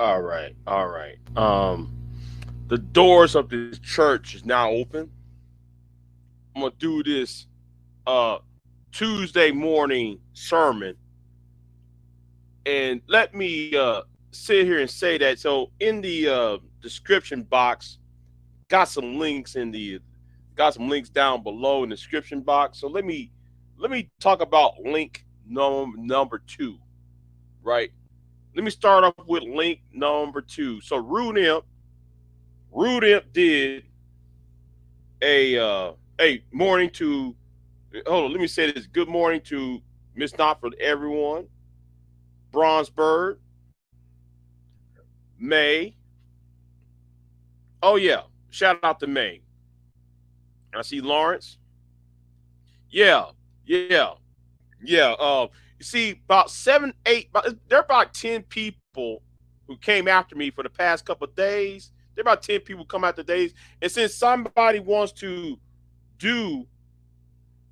All right, all right. The doors of this church is now open. I'm gonna do this uh Tuesday morning sermon, and let me sit here and say that. So in the description box, got some links in the got some links down below in the description box. So let me talk about link number two, right? Let me start off with link number two. So Rude Imp did a morning to hold on, let me say this. Good morning to Miss Not for everyone, Bronze Bird, May. Oh yeah, shout out to May. I see Lawrence. Yeah, yeah, yeah. You see, about seven, eight. There are about 10 people who came after me for the past couple of days. There are about 10 people come after days, and since somebody wants to do,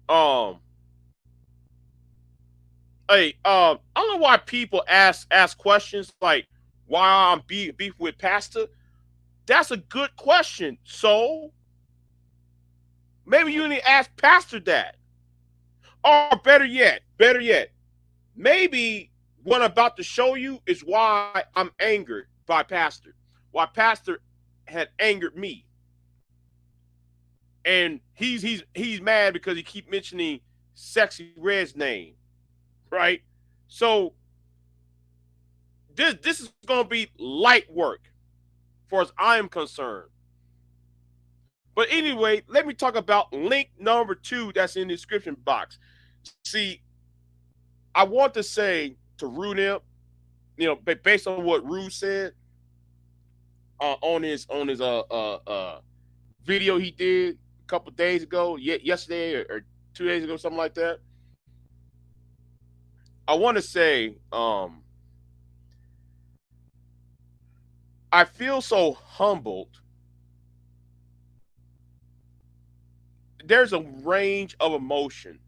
um, hey, I don't know why people ask questions like why I'm beef with Pastor. That's a good question. So maybe you need to ask Pastor that, or better yet, maybe what I'm about to show you is why I'm angered by Pastor. Why Pastor had angered me. And he's mad because he keep mentioning Sexy Red's name, right? So this is gonna be light work far as I am concerned. But anyway, let me talk about link number two that's in the description box. See, I want to say to Rude, based on what Rude said on his video he did a couple days ago, yesterday or 2 days ago, something like that. I want to say, I feel so humbled. There's a range of emotion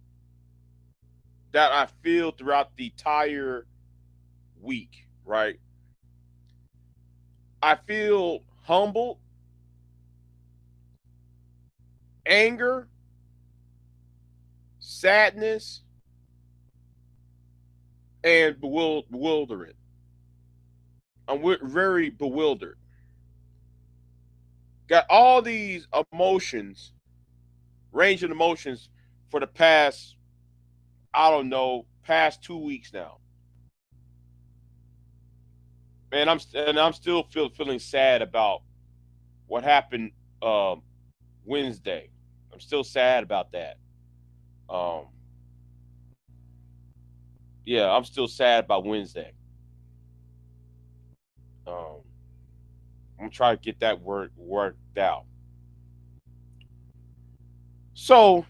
that I feel throughout the entire week, right? I feel humbled, anger, sadness, and bewilderment. I'm very bewildered. Got all these emotions, range of emotions for the past, I don't know, past 2 weeks now. And I'm still feeling sad about what happened Wednesday. I'm still sad about that. Um, yeah, I'm still sad about Wednesday. Um, I'm trying to get that worked out. So,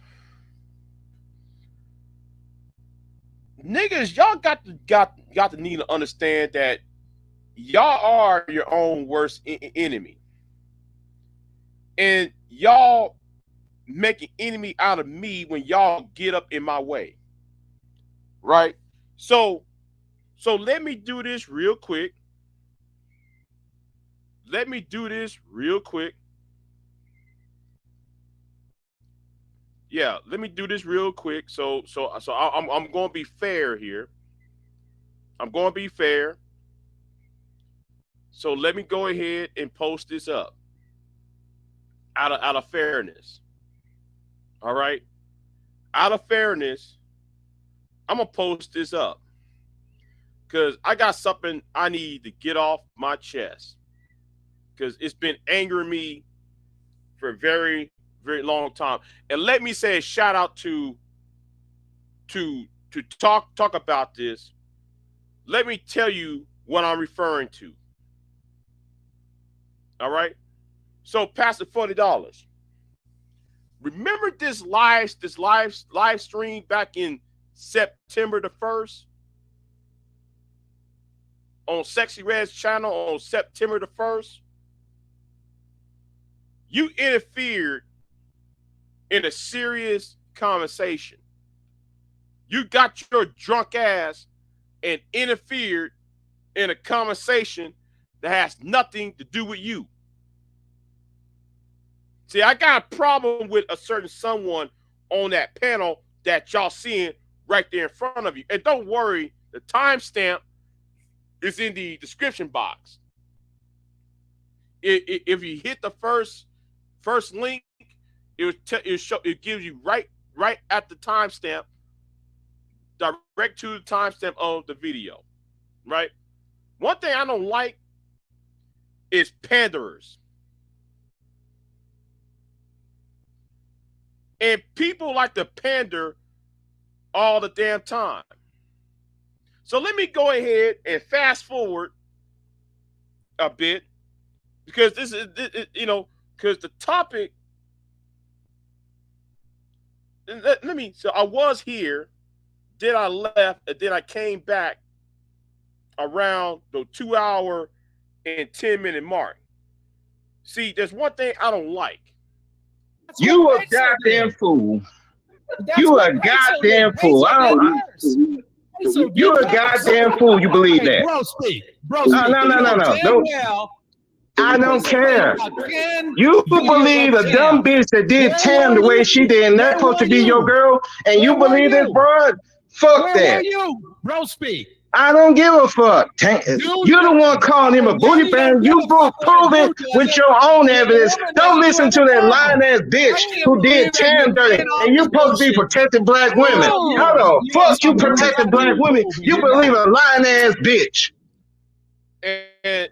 niggas, y'all got to need to understand that y'all are your own worst enemy, and y'all make an enemy out of me when y'all get up in my way, right? So, let me do this real quick. Let me do this real quick. Yeah, let me do this real quick. I'm going to be fair here. I'm going to be fair. So let me go ahead and post this up out of fairness. All right, out of fairness, I'm gonna post this up because I got something I need to get off my chest because it's been angering me for a very very long time. And let me say a shout out to talk about this. Let me tell you what I'm referring to. All right. So past the $40. Remember this live stream back in September the 1st on Sexy Red's channel on September the 1st? You interfered in a serious conversation. You got your drunk ass and interfered in a conversation that has nothing to do with you. See, I got a problem with a certain someone on that panel that y'all seeing right there in front of you. And don't worry, the timestamp is in the description box. If you hit the first link, it gives you right at the timestamp, direct to the timestamp of the video, right? One thing I don't like is panderers. And people like to pander all the damn time. So let me go ahead and fast forward a bit, because this is, because the topic, so I was here, then I left, and then I came back around the 2 hour and 10-minute mark. See, there's one thing I don't like. You a goddamn fool. You a goddamn fool. You a goddamn fool. You believe that? Bro, speak. Bro, no. I don't care. You believe a dumb bitch that did Tam the way she did, and that's supposed to be your girl, and you believe this, bro? Fuck that. Bro, speak. I don't give a fuck. You're the one calling him a booty band. You both proven with your own evidence. Don't listen to that lying ass bitch who did Tam dirty. And you're supposed to be protecting black women. How the fuck you protecting black women? You believe a lying ass bitch. And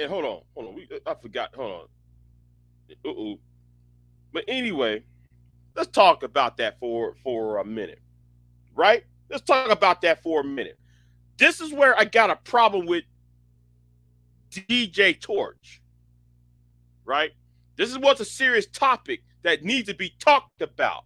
hold on. I forgot. Hold on. But anyway, let's talk about that for a minute, right? Let's talk about that for a minute. This is where I got a problem with DJ Torch, right? This is what's a serious topic that needs to be talked about.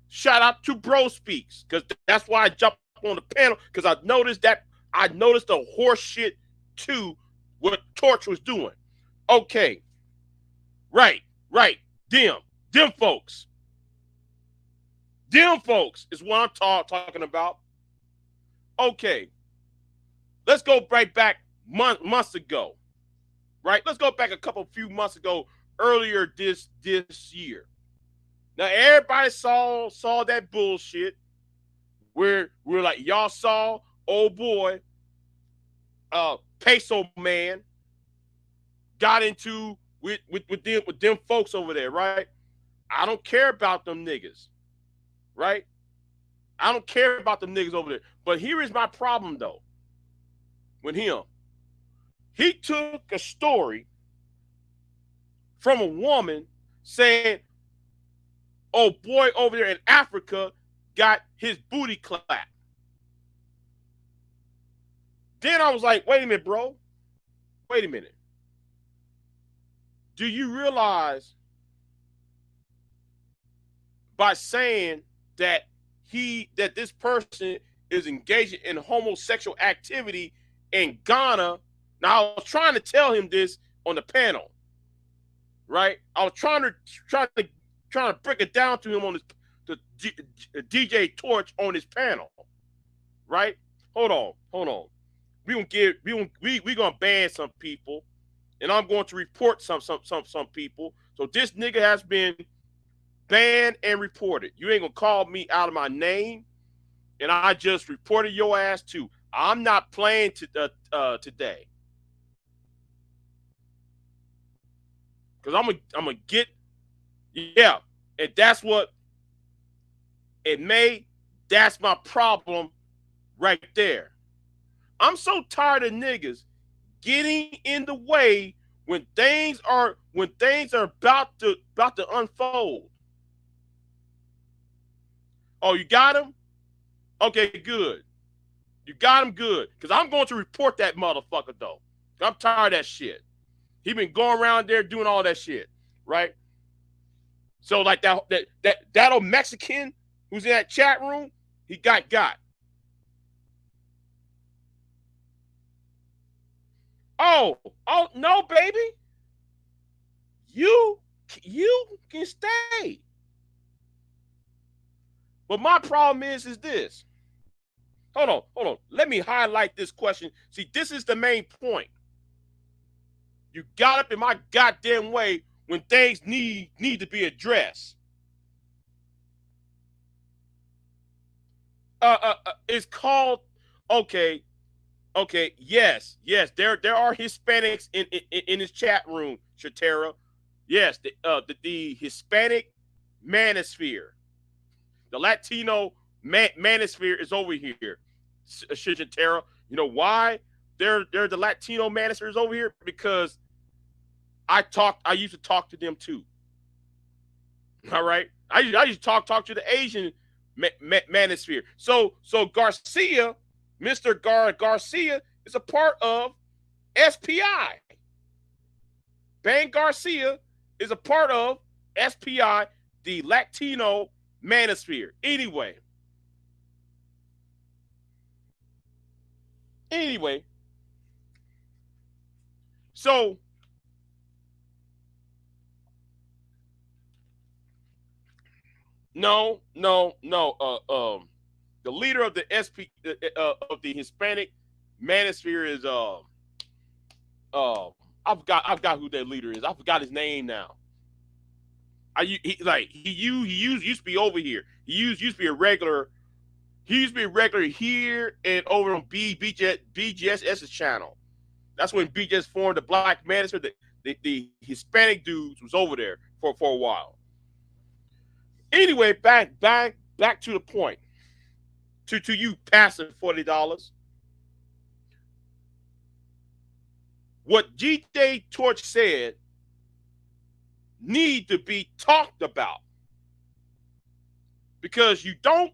Shout out to Bro Speaks, because that's why I jumped on the panel, because I noticed the horse shit to what Torch was doing. Okay. Right. Them folks. Them folks is what I'm talking about. Okay. Let's go right back months ago. Right? Let's go back a few months ago, earlier this year. Now everybody saw that bullshit where we're like, y'all saw old boy Peso man got into with them folks over there, right? I don't care about them niggas, right? I don't care about them niggas over there. But here is my problem though. With him, he took a story from a woman saying, "Oh boy, over there in Africa got his booty clapped." Then I was like, wait a minute, bro. Wait a minute. Do you realize by saying that this person is engaging in homosexual activity in Ghana? Now, I was trying to tell him this on the panel, right? I was trying to break it down to him on the DJ Torch on his panel, right? Hold on. We're gonna ban some people, and I'm going to report some people. So this nigga has been banned and reported. You ain't gonna call me out of my name, and I just reported your ass too. I'm not playing today, because I'm gonna get, yeah, and that's what it may. That's my problem right there. I'm so tired of niggas getting in the way when things are about to unfold. Oh, you got him? Okay, good. You got him, good. Because I'm going to report that motherfucker though. I'm tired of that shit. He been going around there doing all that shit, right? So like that old Mexican who's in that chat room, he got. Oh no, baby. You can stay. But my problem is this. Hold on. Let me highlight this question. See, this is the main point. You got up in my goddamn way when things need to be addressed. It's called okay. Yes. There are Hispanics in this chat room, Shatera. Yes, the Hispanic manosphere, the Latino manosphere is over here, Shatera. You know why they're the Latino manosphere is over here? Because I used to talk to them too. All right, I used to talk to the Asian manosphere. So Garcia, Mr. Garcia, is a part of SPI. Bang Garcia is a part of SPI, the Latino manosphere. Anyway, so no. The leader of the of the Hispanic manosphere is I've got who that leader is. I forgot his name now. He used to be over here. He used to be a regular. He used to be a regular here and over on BIGJXXX channel. That's when BIGJ formed the Black Manosphere. The Hispanic dudes was over there for a while. Anyway, back to the point. To you passing $40. What GJ Torch said need to be talked about, because you don't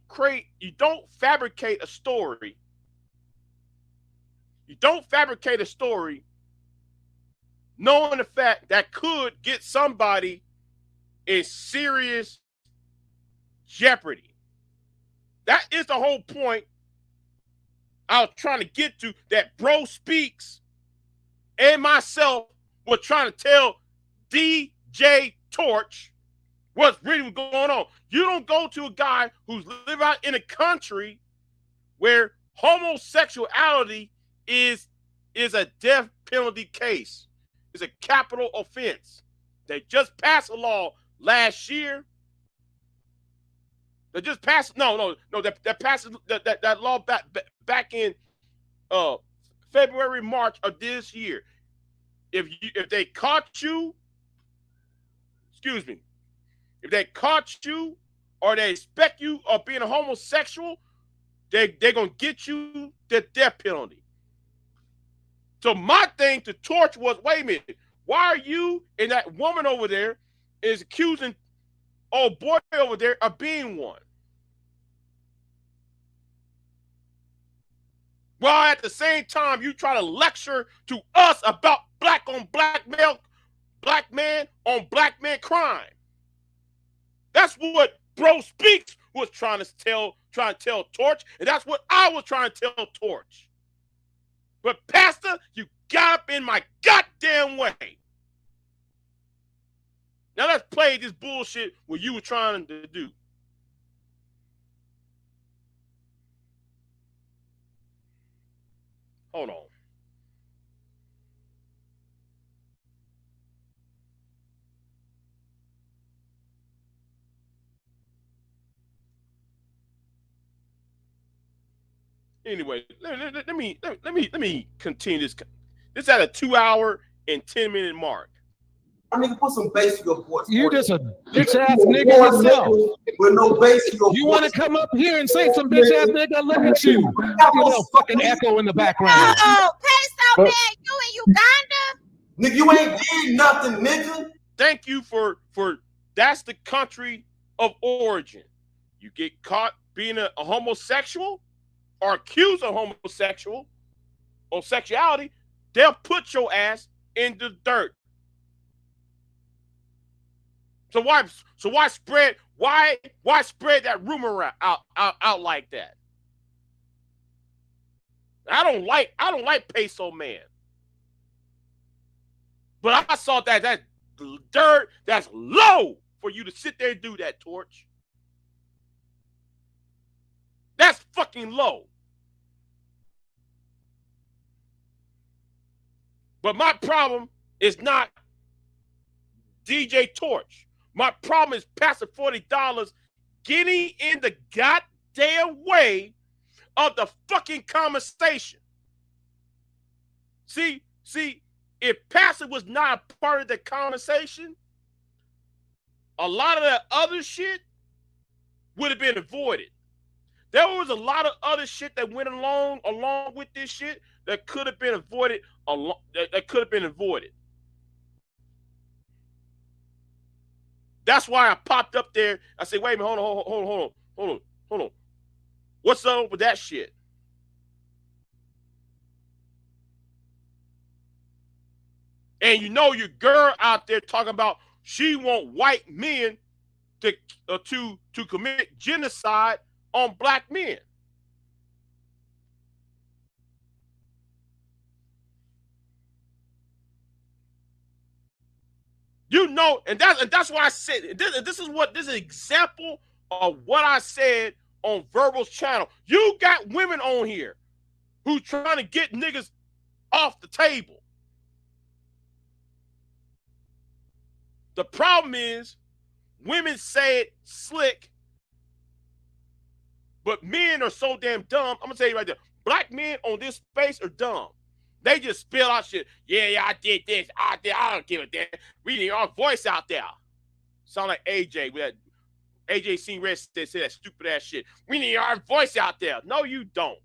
fabricate a story. You don't fabricate a story knowing the fact that could get somebody in serious jeopardy. That is the whole point I was trying to get to, that Bro Speaks and myself were trying to tell DJ Torch what's really going on. You don't go to a guy who's living out in a country where homosexuality is a death penalty case. It's a capital offense. They just passed a law last year. They just passed that passed that law back in February, March of this year. If they caught you, if they caught you or they expect you of being a homosexual, they're gonna get you the death penalty. So my thing to Torch was, wait a minute, why are you and that woman over there is accusing old boy over there of being one? While at the same time you try to lecture to us about black on black male, black man on black man crime. That's what Bro Speaks was trying to tell Torch, and that's what I was trying to tell Torch. But Pastor, you got up in my goddamn way. Now let's play this bullshit what you were trying to do. Hold on. Anyway, let me continue this. This is at a 2 hour and 10-minute mark. I mean, put some bass to your voice. You just a bitch ass nigga yourself. With no bass to your voice. You want to come up here and say some bitch ass nigga? Look at you. You little fucking echo in the background. Oh, Peso, man, you in Uganda? Nigga, you ain't did nothing, nigga. Thank you for that's the country of origin. You get caught being a homosexual or accused of homosexuality, they'll put your ass in the dirt. So why spread that rumor out like that? I don't like Peso Man. But I saw that dirt that's low for you to sit there and do that, Torch. That's fucking low. But my problem is not DJ Torch. My problem is Pastor $40 getting in the goddamn way of the fucking conversation. See, if Pastor was not a part of the conversation, a lot of that other shit would have been avoided. There was a lot of other shit that went along with this shit that could have been avoided. That could have been avoided. That's why I popped up there. I said, wait a minute, hold on. What's up with that shit? And you know your girl out there talking about she want white men to commit genocide on black men. You know, and that's why I said this is an example of what I said on Verbal's channel. You got women on here who trying to get niggas off the table. The problem is women say it slick, but men are so damn dumb. I'm gonna tell you right there, black men on this space are dumb. They just spill out shit. Yeah, I did this. I don't give a damn. We need our voice out there. Sound like AJ. We had AJ seen Red say that stupid ass shit. We need our voice out there. No, you don't.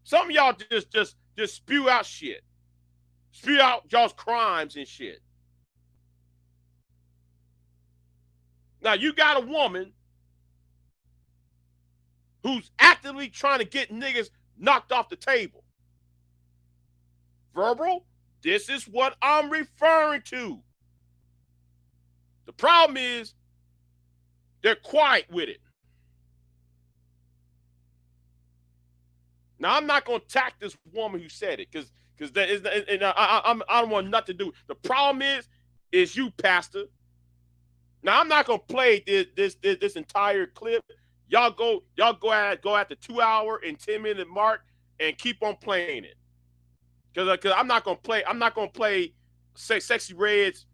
Some of y'all just spew out shit. Spew out y'all's crimes and shit. Now you got a woman who's actively trying to get niggas knocked off the table. Verbal, this is what I'm referring to. The problem is they're quiet with it. Now I'm not going to attack this woman who said it because that is, and I don't want nothing to do. The problem is you, Pastor. Now I'm not gonna play this entire clip. Y'all go at the 2 hour and 10-minute mark and keep on playing it. Cause I'm not gonna play Sexy Red's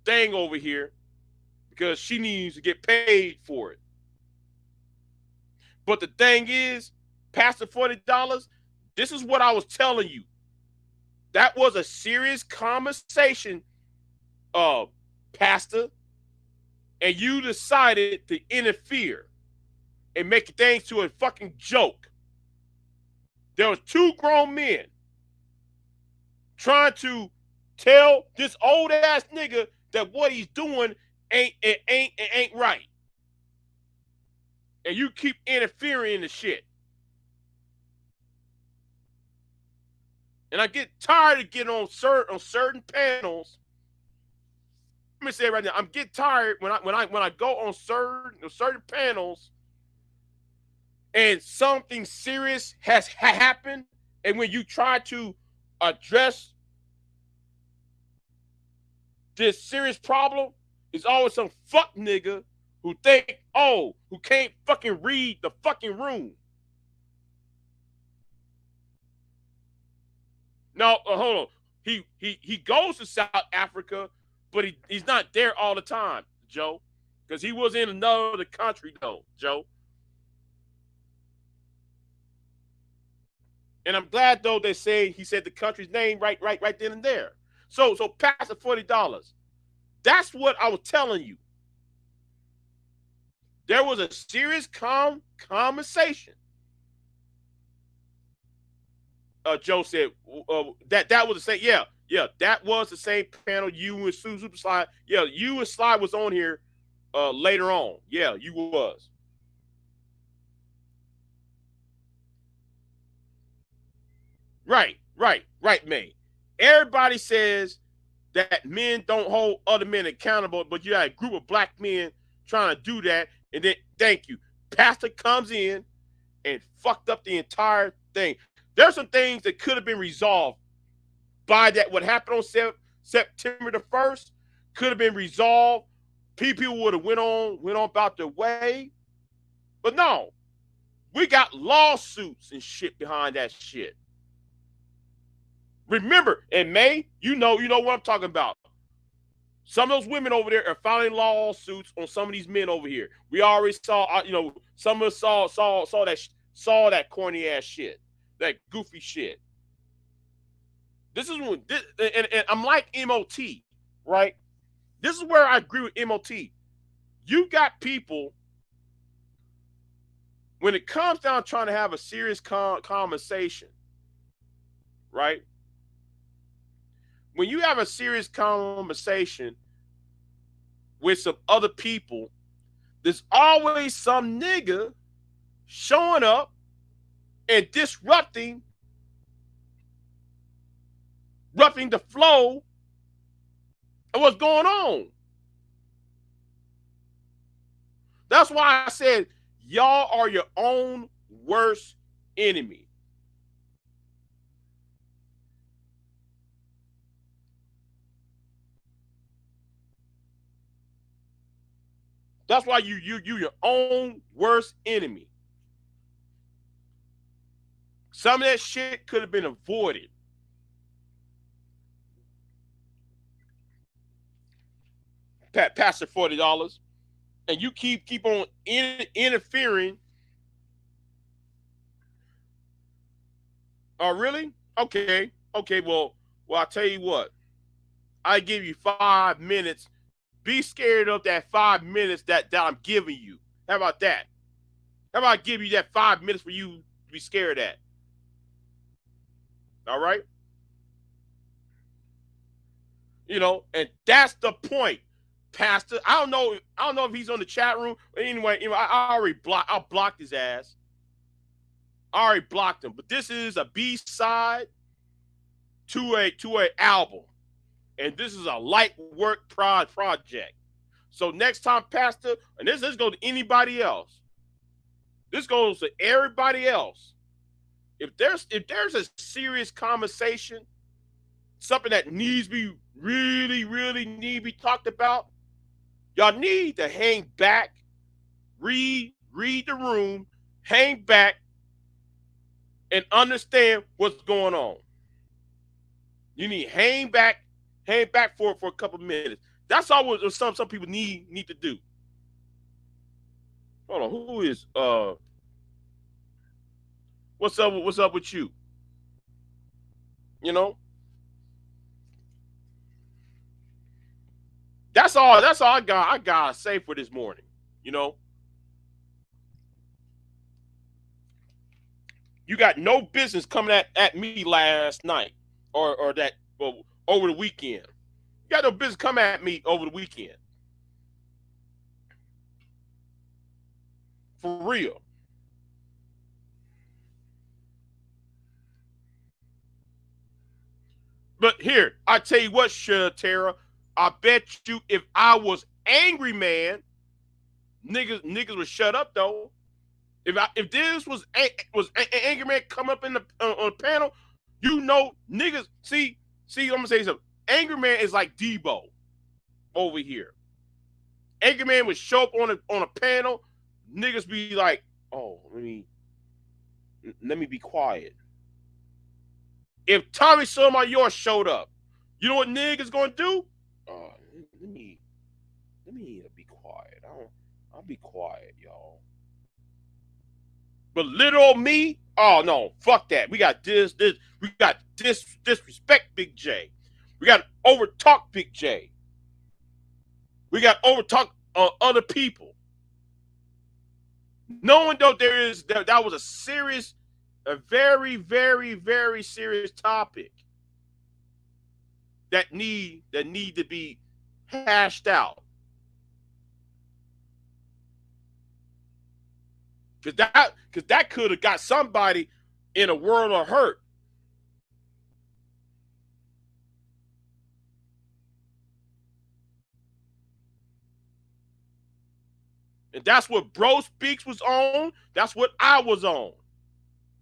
thing over here because she needs to get paid for it. But the thing is, Pastor $40, this is what I was telling you. That was a serious conversation, Pastor, and you decided to interfere and make things to a fucking joke. There was two grown men trying to tell this old ass nigga that what he's doing ain't right. And you keep interfering in the shit. And I get tired of getting on certain panels. Let me say it right now. I'm getting tired when I go on certain panels and something serious has happened, and when you try to address this serious problem, it's always some fuck nigga who who can't fucking read the fucking room. Now, hold on. He goes to South Africa, but he's not there all the time, Joe, because he was in another country, though, Joe. And I'm glad, though, he said the country's name right then and there. So Pastor $40. That's what I was telling you. There was a serious conversation. Joe said that was the same. Yeah, that was the same panel. You and Super Slide. Yeah, you and Slide was on here later on. Yeah, you was. Right, man. Everybody says that men don't hold other men accountable, but you got a group of black men trying to do that, and then thank you. Pastor comes in and fucked up the entire thing. There's some things that could have been resolved by that. What happened on September the 1st could have been resolved. People would have went on about their way. But no, we got lawsuits and shit behind that shit. Remember, in May, you know what I'm talking about. Some of those women over there are filing lawsuits on some of these men over here. We already saw, some of us saw that corny ass shit, that goofy shit. This is when, and I'm like MOT, right? This is where I agree with MOT. You got people, when it comes down to trying to have a serious conversation, right? When you have a serious conversation with some other people, there's always some nigga showing up and disrupting the flow of what's going on. That's why I said y'all are your own worst enemy. That's why you your own worst enemy. Some of that shit could have been avoided. Pastor $40, and you keep on interfering. Oh, really? Okay. Well, I'll tell you what. I give you 5 minutes. Be scared of that 5 minutes that I'm giving you. How about that? How about I give you that 5 minutes for you to be scared at? All right? And that's the point, Pastor. I don't know if he's on the chat room. But anyway, I blocked his ass. I already blocked him. But this is a B-side to a album. And this is a light work project. So next time, Pastor, and this goes to anybody else. This goes to everybody else. If there's a serious conversation, something that needs to be really need to be talked about, y'all need to hang back, read the room, hang back, and understand what's going on. You need to hang back for a couple of minutes. That's all some people need to do. Hold on, who is what's up with you? That's all I gotta say for this morning. You got no business coming at me last night or that over the weekend. You got no business coming at me over the weekend. For real. But here, I tell you what, Tara, I bet you if I was angry man, niggas would shut up though. If this was angry man come up in on the panel, niggas see. I'm gonna say something. Angry man is like Debo over here. Angry man would show up on a panel, niggas be like, oh, let me be quiet. If Tommy Sotomayor showed up, you know what niggas gonna do? Let me be quiet. I'll be quiet, y'all. But little me, oh no, fuck that. We got disrespect Big J. We got overtalk Big J. We got overtalk other people. Knowing though that was a very, very, very serious topic that need to be hashed out. Because that could have got somebody in a world of hurt. And that's what Bro Speaks was on. That's what I was on.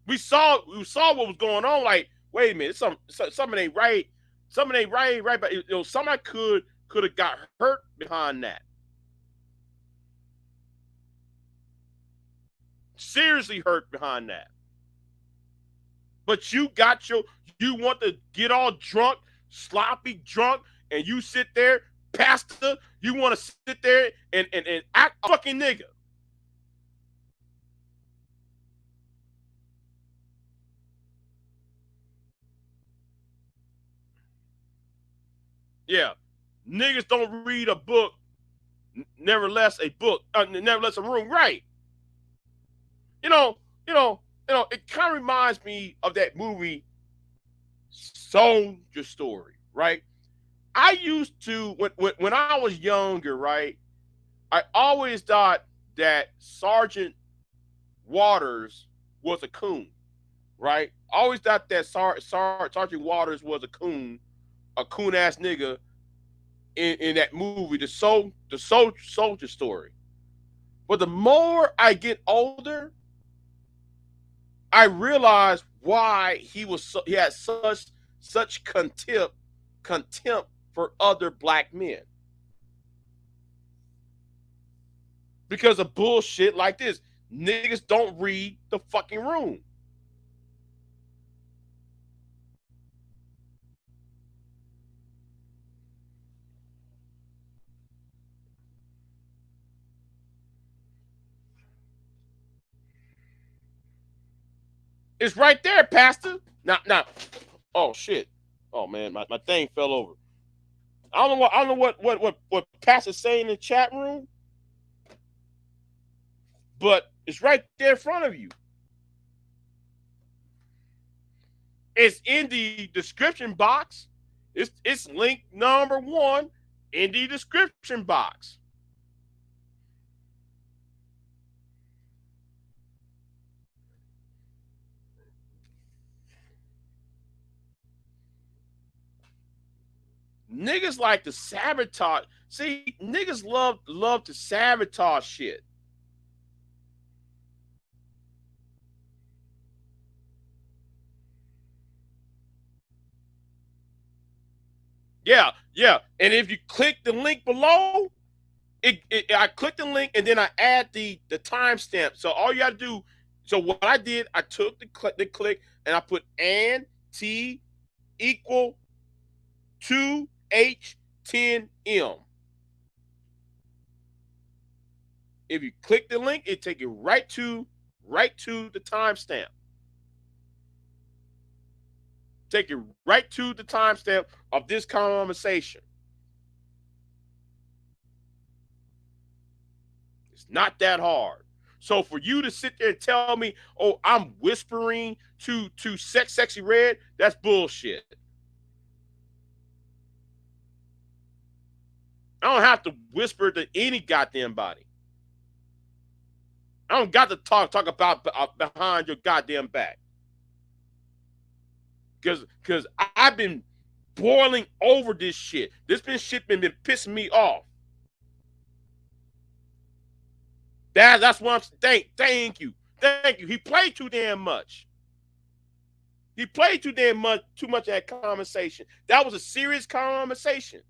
We saw what was going on. Like, wait a minute, something ain't right. Something ain't right. But somebody could have got hurt behind that. Seriously hurt behind that. But you want to get all drunk, sloppy drunk, and you sit there, pastor, you want to sit there and act a fucking nigga. Yeah. Niggas don't read a book, nevertheless a book, nevertheless a room, right? You know, it kind of reminds me of that movie Soldier Story, right? I used to when I was younger, right? I always thought that Sergeant Waters was a coon, right? I always thought that Sergeant Waters was a coon ass nigga in that movie, the Soldier Story. But the more I get older, I realize why he had such contempt for other black men. Because of bullshit like this. Niggas don't read the fucking room. It's right there, Pastor. Now. Oh shit. Oh man, my thing fell over. I don't know what Pastor's saying in the chat room, but it's right there in front of you. It's in the description box. It's link number 1 in the description box. Niggas like to sabotage. See, niggas love to sabotage shit. Yeah. And if you click the link below, I click the link and then I add the timestamp. So all you got to do. So what I did, I took the click and I put and T equal 2H10M. If you click the link, it take you right to the timestamp. Take you right to the timestamp of this conversation. It's not that hard. So for you to sit there and tell me, oh, I'm whispering to Sexy Red, that's bullshit. I don't have to whisper to any goddamn body. I don't got to talk about behind your goddamn back. Because I've been boiling over this shit. This shit been pissing me off. That's what I'm saying. Thank you. He played too damn much. He played too much of that conversation. That was a serious conversation.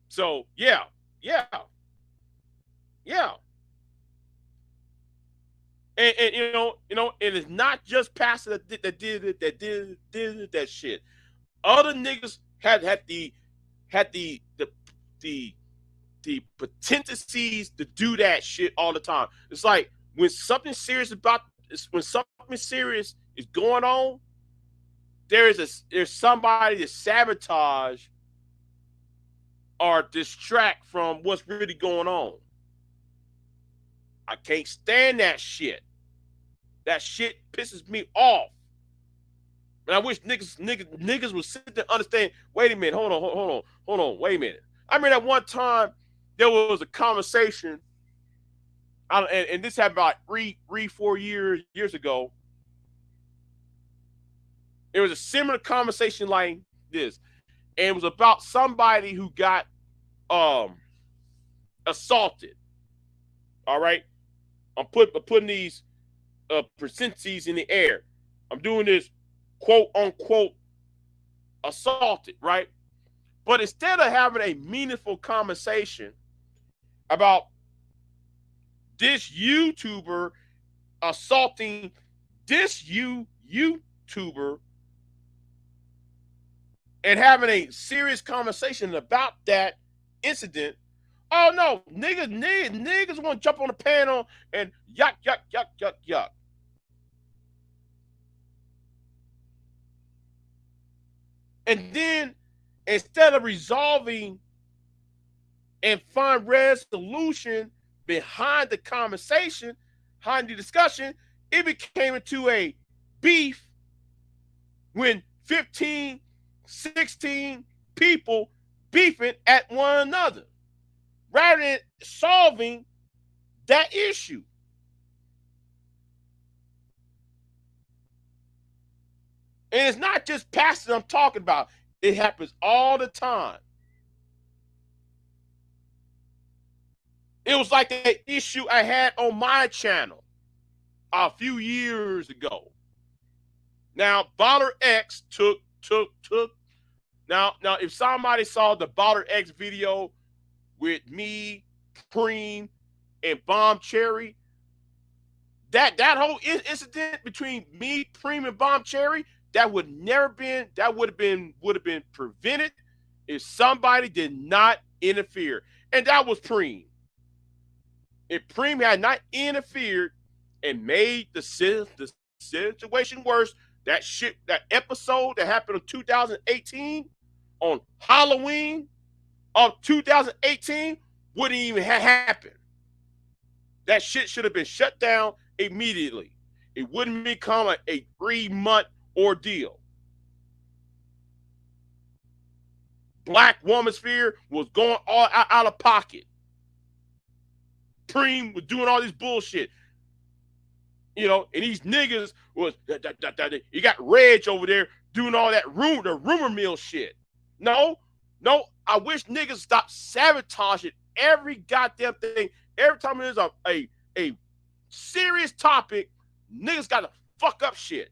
So yeah. And you know, it is not just Pastor that did that shit. Other niggas had the potencies to do that shit all the time. It's like when something serious is going on, there's somebody to sabotage or distract from what's really going on. I can't stand that shit. That shit pisses me off. And I wish niggas would sit there and understand, wait a minute, hold on, wait a minute. I remember that one time there was a conversation, and this happened about 4 years ago. It was a similar conversation like this. And it was about somebody who got assaulted. All right? I'm putting these percentages in the air. I'm doing this quote unquote assaulted, right? But instead of having a meaningful conversation about this YouTuber assaulting this YouTuber and having a serious conversation about that incident, oh no, niggas want to jump on the panel and yuck. And then instead of resolving and find resolution behind the conversation, behind the discussion, it became into a beef when 15, 16 people beefing at one another rather than solving that issue. And it's not just Passda I'm talking about. It happens all the time. It was like that issue I had on my channel a few years ago. Now, Baller X took. Now, if somebody saw the Baller X video with me, Preem, and Bomb Cherry, that whole incident between me, Preem, and Bomb Cherry, that would have been prevented if somebody did not interfere. And that was Preem. If Preem had not interfered and made the situation worse, that episode that happened in 2018 on Halloween of 2018 wouldn't even have happened. That shit should have been shut down immediately. It wouldn't become a 3-month ordeal. Black Woman Sphere was going all out of pocket. Preem was doing all this bullshit. You know, and these niggas was, you got Reg over there doing all that the rumor mill shit. No, I wish niggas stop sabotaging every goddamn thing. Every time there's a serious topic, niggas got to fuck up shit.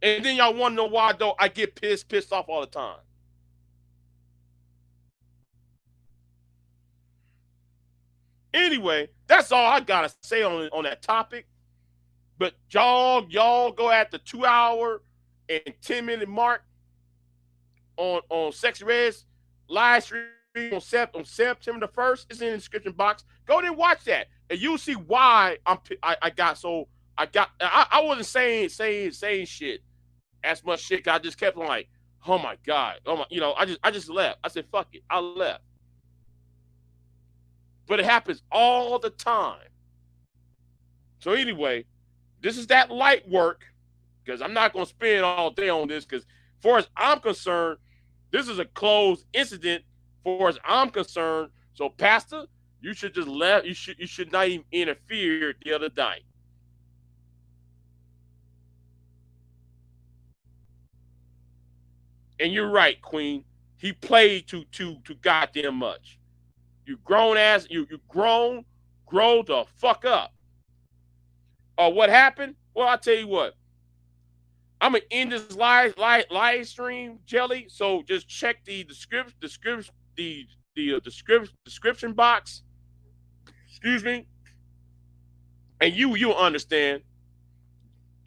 And then y'all want to know why, though, I get pissed off all the time. Anyway, that's all I got to say on that topic. But y'all go at the 2-hour and 10-minute mark on Sexy Red's live stream on September the 1st. It's in the description box. Go there and watch that, and you'll see why I wasn't saying shit as much shit. I just kept on like, oh my god, I just left. I said fuck it, I left. But it happens all the time. So anyway, this is that light work, because I'm not going to spend all day on this, because as far as I'm concerned, this is a closed incident as far as I'm concerned. So Passda, you should just let, you should not even interfere the other night. And you're right, Queen. He played too goddamn much. You grown ass, you grow the fuck up. What happened? Well, I'll tell you what. I'm gonna end this live stream, Jelly. So just check the description box. Excuse me. And you'll understand.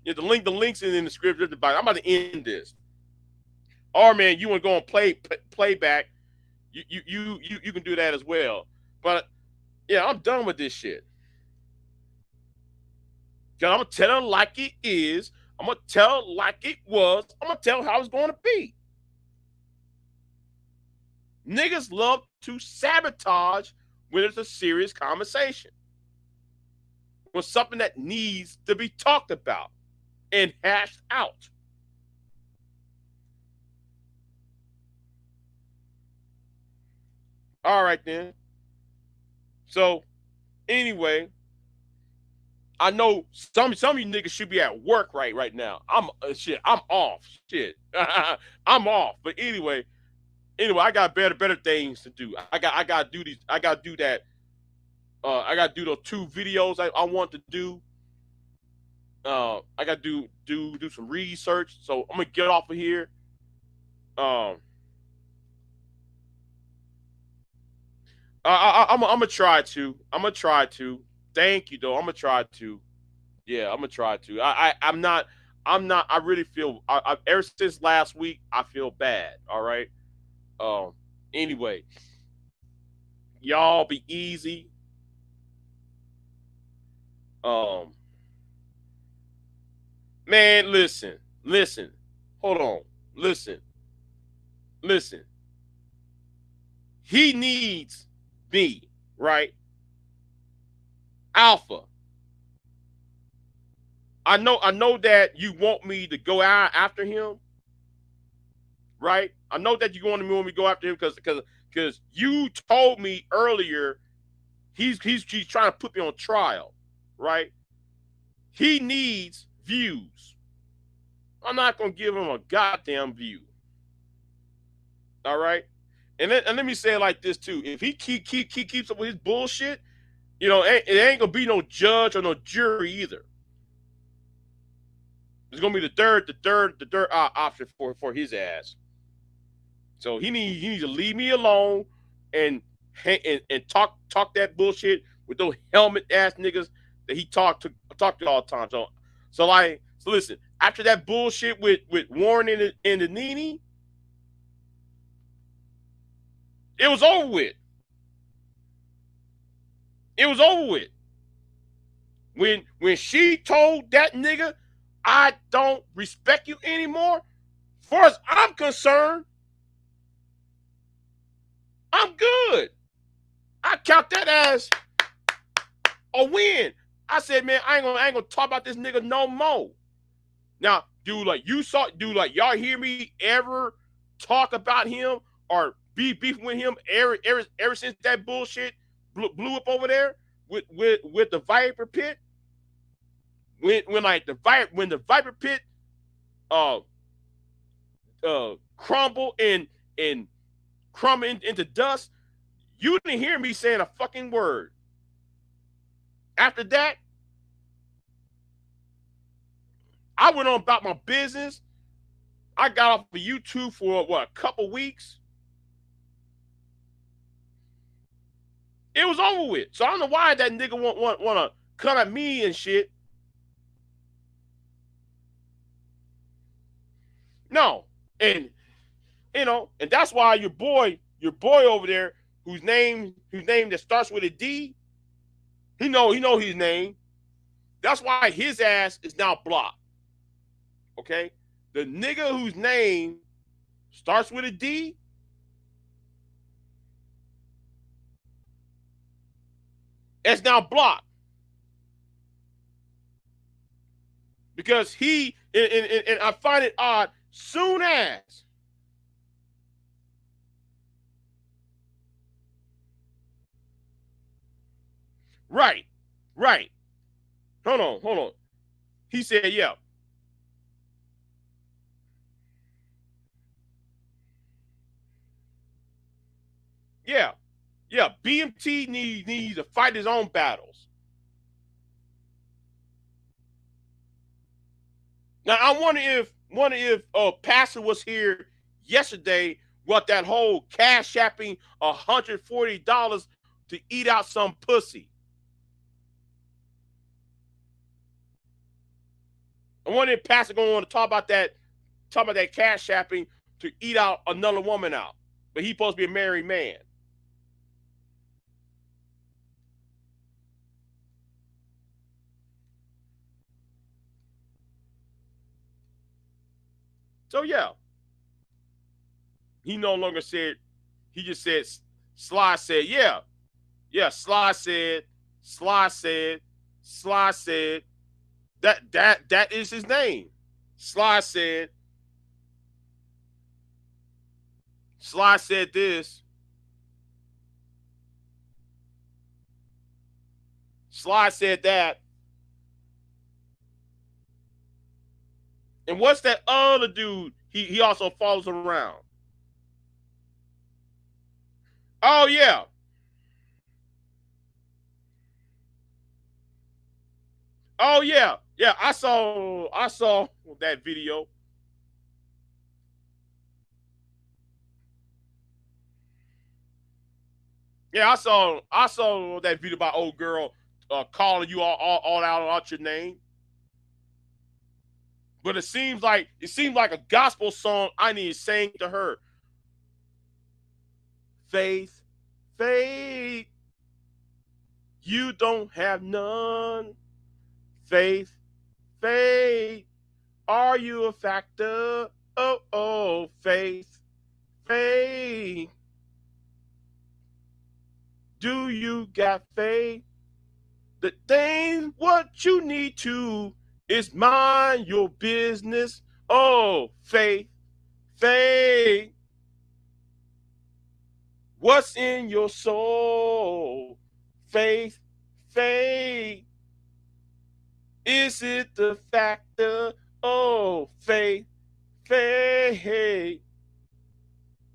Yeah, the links in the description box. I'm about to end this. Or man, you want to go and playback? You can do that as well. But yeah, I'm done with this shit. Cause I'm gonna tell it like it is. I'm gonna tell it like it was. I'm gonna tell how it's going to be. Niggas love to sabotage when it's a serious conversation, when something that needs to be talked about and hashed out. All right then. So anyway, I know some of you niggas should be at work right now. I'm off. Shit. I'm off. But anyway, I got better things to do. I gotta do these. I gotta do that. I gotta do those 2 videos I want to do. I got to do some research. So I'm gonna get off of here. I'm gonna try to. I'm gonna try to. Thank you, though. I'm gonna try to. Yeah, I'm gonna try to. I'm not. I'm not. I really feel. Ever since last week, I feel bad. All right. Um. Anyway, y'all be easy. Um. Man, listen. Listen. Hold on. Listen. Listen. He needs me, right? Alpha. I know that you want me to go out after him, right? I know that you want me to go after him because you told me earlier he's trying to put me on trial, right? He needs views. I'm not gonna give him a goddamn view. All right. And let me say it like this too. If he keeps up with his bullshit, you know, it ain't gonna be no judge or no jury either. It's gonna be the third option for his ass. So he needs to leave me alone and talk that bullshit with those helmet ass niggas that he talk to all the time. So listen. After that bullshit with Warren and the Nene, it was over with. It was over with. When she told that nigga, I don't respect you anymore, as far as I'm concerned, I'm good. I count that as a win. I said, man, I ain't gonna talk about this nigga no more. Now, dude, like y'all hear me ever talk about him or be beefing with him ever since that bullshit blew up over there with the Viper Pit? When the Viper Pit crumble and crumble into dust, you didn't hear me saying a fucking word. After that, I went on about my business. I got off of YouTube for a couple weeks. It was over with. So I don't know why that nigga want to come at me and shit. No, and you know, and that's why your boy over there, whose name that starts with a D, he know his name. That's why his ass is now blocked. Okay, the nigga whose name starts with a D, is now blocked because he and I find it odd. Soon as right. Hold on. He said, yeah. BMT needs to fight his own battles. Now I wonder if Passda was here yesterday what that whole cash shapping $140 to eat out some pussy. I wonder if Passda gonna want to talk about that cash shapping to eat out another woman out, but he's supposed to be a married man. So yeah, he no longer said. He just said. Sly said, yeah. Sly said. That is his name. Sly said this. Sly said that. And what's that other dude he also follows around? Oh yeah. Oh yeah. Yeah, I saw that video. Yeah, I saw that video about old girl calling you all out your name. But it seems like a gospel song I need to sing to her. Faith, faith, you don't have none. Faith, faith, are you a factor? Oh, oh, faith, faith, do you got faith? The thing what you need to is mind your business. Oh, faith, faith, what's in your soul? Faith, faith, is it the factor? Oh, faith, faith,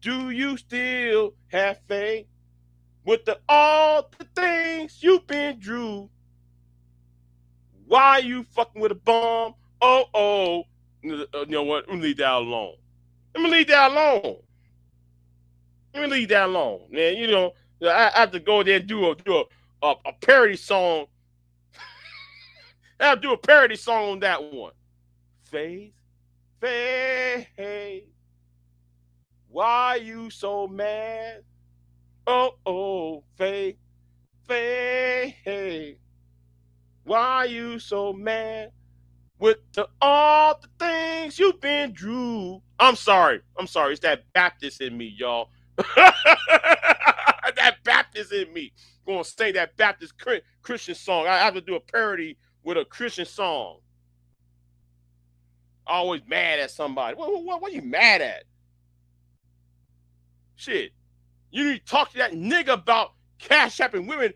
do you still have faith? With all the things you've been through, why you fucking with a bomb? Oh, oh. You know what? Let me leave that alone. Let me leave that alone. Let me leave that alone, man. I have to go there and do a parody song. I have to do a parody song on that one. Faith, faith, why you so mad? Oh, oh, faith, faith, why you so mad? With all the things you've been through. I'm sorry. It's that Baptist in me, y'all. That Baptist in me. Gonna sing that Baptist Christian song. I have to do a parody with a Christian song. Always mad at somebody. What are you mad at? Shit. You need to talk to that nigga about cash apping women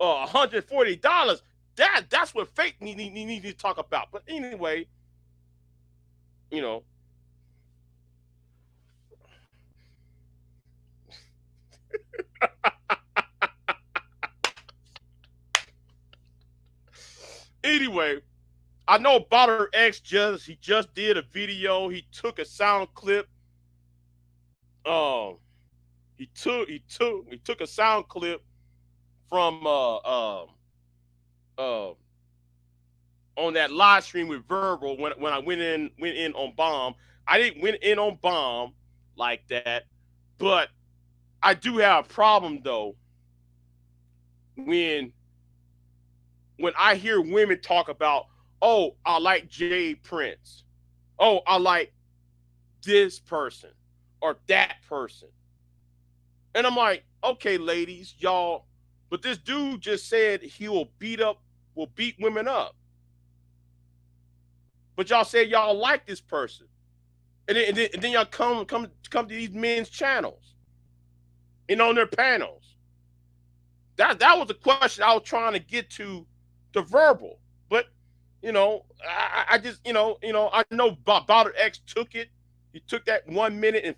$140. That's what fake need to talk about. But anyway, you know. Anyway, I know about her ex he just did a video. He took a sound clip. He took a sound clip from on that live stream with Verbal when I went in on Bomb. I didn't went in on Bomb like that, but I do have a problem though when I hear women talk about, oh, I like Jay Prince, oh, I like this person or that person, and I'm like, okay, ladies, y'all, but this dude just said he will beat women up. But y'all say y'all like this person, and then y'all come to these men's channels and on their panels. That was the question I was trying to get to Verbal, but I just I know Bowder X took it. He took that 1 minute and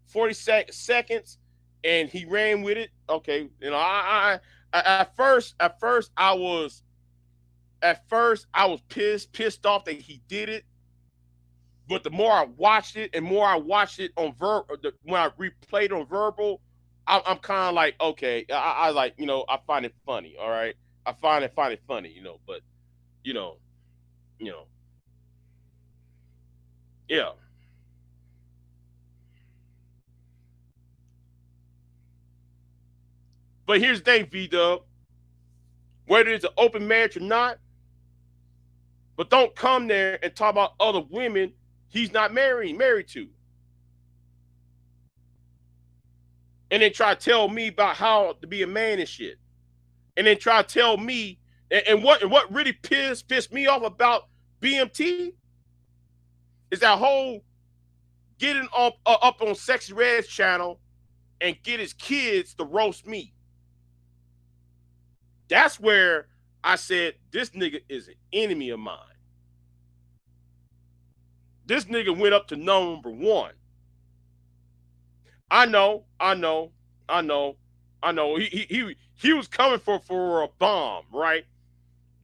40 seconds, and he ran with it. Okay, I at first I was. At first, I was pissed off that he did it. But the more I watched it, and more I watched it on when I replayed on Verbal, I'm kind of like, okay, I like, I find it funny. All right, I find it funny, but you know, yeah. But here's the thing, V-Dub. Whether it's an open marriage or not, but don't come there and talk about other women he's not married to. And then try to tell me about how to be a man and shit. And then try to tell me, and what really pissed me off about BMT is that whole getting up on Sexy Red's channel and get his kids to roast me. That's where I said, this nigga is an enemy of mine. This nigga went up to number one. I know. He was coming for a bomb, right?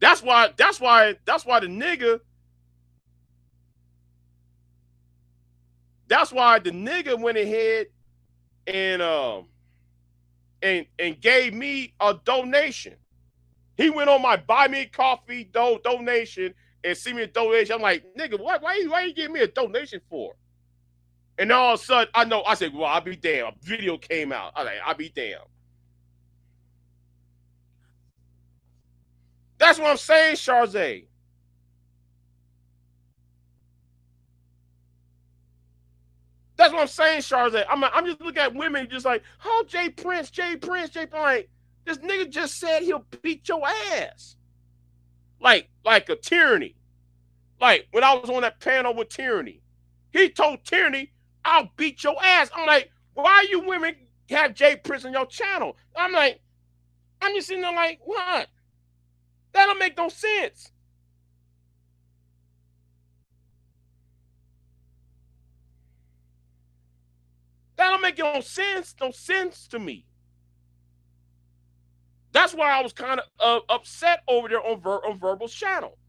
That's why the nigga. That's why the nigga went ahead and gave me a donation. He went on my buy me coffee donation and see me a donation. I'm like, nigga, why you giving me a donation for? And all of a sudden, I said, well, I'll be damn. A video came out. I like, I'll be damn. That's what I'm saying, Charze. That's what I'm saying, Charze. I'm just looking at women just like, oh, Jay Prince. Like, this nigga just said he'll beat your ass. Like a tyranny. Like when I was on that panel with Tyranny. He told Tyranny, I'll beat your ass. I'm like, why you women have Jay Prince on your channel? I'm just sitting there like, what? That don't make no sense. That don't make no sense to me. That's why I was kind of upset over there on Verbal's channel.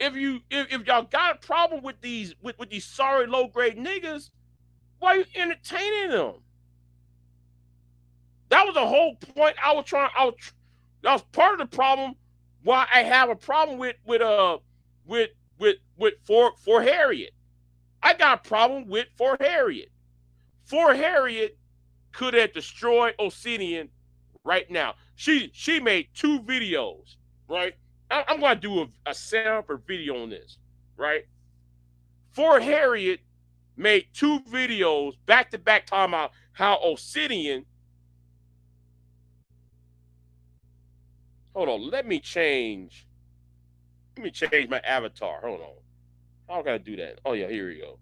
If y'all got a problem with these sorry low grade niggas, why are you entertaining them? That was the whole point. That was part of the problem. Why I have a problem with for Harriet. I got a problem with for Harriet. For Harriet could have destroyed Obsidian right now. She made 2 videos, right? I'm going to do a separate video on this, right? For Harriet made 2 videos back to back talking about how Obsidian. Hold on, let me change my avatar. Hold on. How can I do that? Oh yeah, here we go.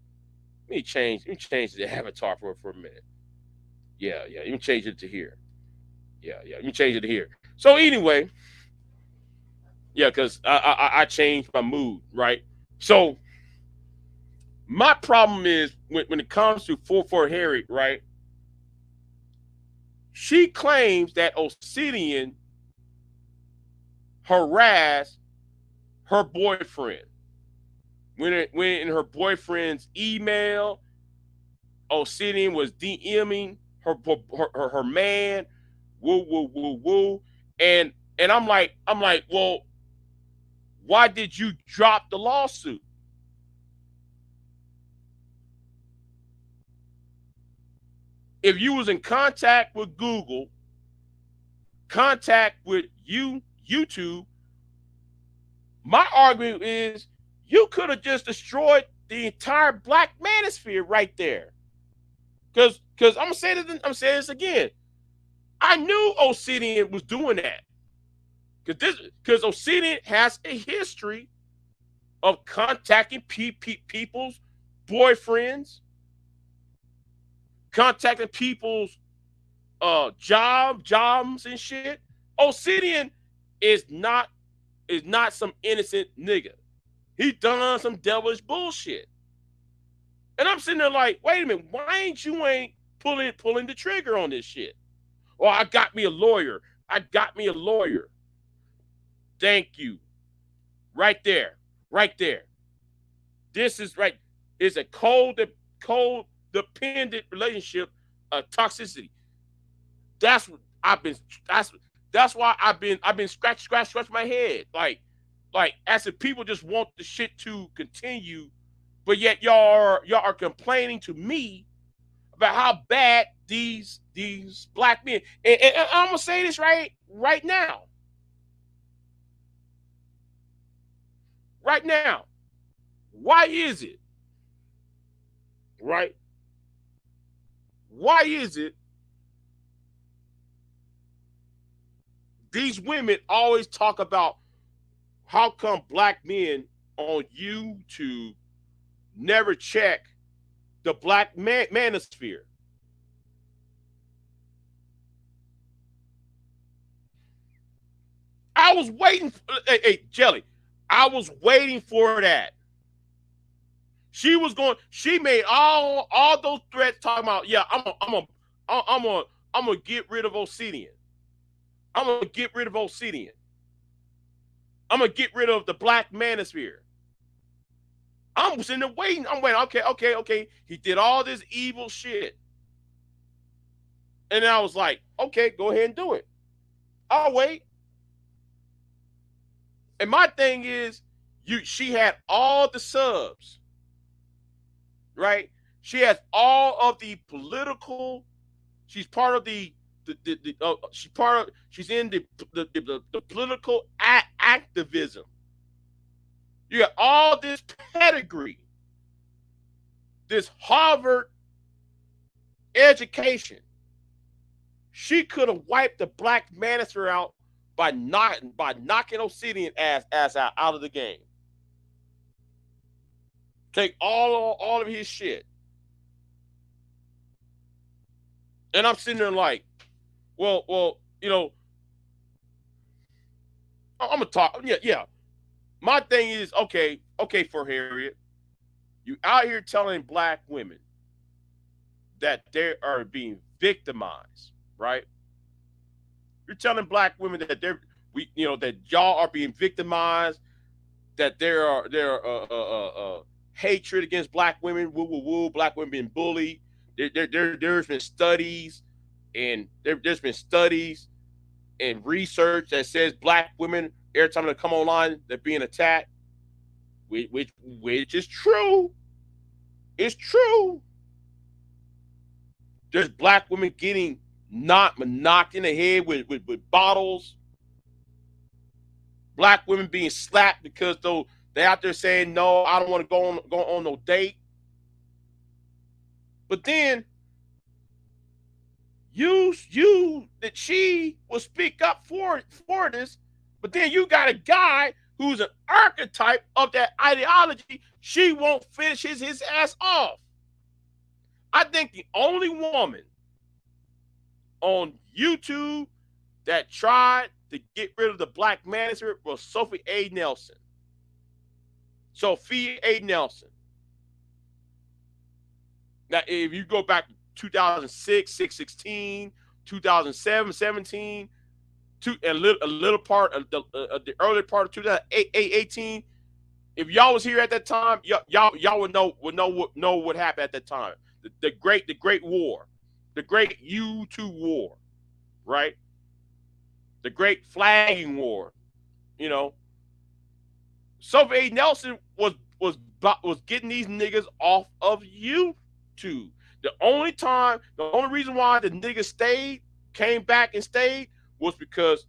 Let me change the avatar for a minute. Yeah. Let me change it to here. Yeah. Let me change it to here. So anyway, yeah, because I changed my mood, right? So my problem is when it comes to for Harriet, right? She claims that Obsidian harassed her boyfriend. When in her boyfriend's email, Obsidian was DMing her man, woo, and I'm like, well, why did you drop the lawsuit? If you was in contact with Google, contact with YouTube, my argument is you could have just destroyed the entire Black manosphere right there. Because I'm saying this again. I knew Obsidian was doing that. Because Obsidian has a history of contacting people's boyfriends, contacting people's jobs and shit. Obsidian is not some innocent nigga. He done some devilish bullshit. And I'm sitting there like, wait a minute, why ain't you pulling the trigger on this shit? Oh, I got me a lawyer. Thank you. Right there. This is right. It's a cold dependent relationship of toxicity. That's why I've been scratch my head. Like as if people just want the shit to continue, but yet y'all are complaining to me about how bad these Black men. And I'm gonna say this right now. Right now. Why is it? Right? Why is it these women always talk about how come Black men on YouTube never check the Black manosphere? I was waiting for, hey, Jelly, I was waiting for that. She made all those threats talking about, yeah, I'm gonna get rid of Obsidian. I'm gonna get rid of Obsidian. I'm gonna get rid of the Black Manosphere. I'm sitting there waiting. I'm waiting. Okay. He did all this evil shit. And I was like, okay, go ahead and do it. I'll wait. And my thing is, she had all the subs, right? She has all of the political. She's part of she's in the political activism. You got all this pedigree, this Harvard education. She could have wiped the Black Manosphere out by knocking Obsidian ass out of the game. Take all of his shit. And I'm sitting there like, well, you know, I'm gonna talk. Yeah. My thing is, okay, for Harriet, you out here telling Black women that they are being victimized, right? You're telling Black women that that y'all are being victimized, that there are hatred against Black women, woo, Black women being bullied. There's been studies and research that says Black women, every time they come online, they're being attacked, which is true. It's true. There's Black women getting knocked in the head with bottles. Black women being slapped because they out there saying, no, I don't want to go on no date. But then that she will speak up for this, but then you got a guy who's an archetype of that ideology. She won't finish his ass off. I think the only woman on YouTube that tried to get rid of the Black Manosphere was Sophie A. Nelson. Sophia A. Nelson. Now, if you go back to 2006, 16, 2007, 17, a little part of the early part of 2018, if y'all was here at that time, y'all would know what happened at that time. The great war, the great YouTube war, right? The great flagging war, you know. Sophie A. Nelson was getting these niggas off of YouTube. The only reason why the niggas came back and stayed was because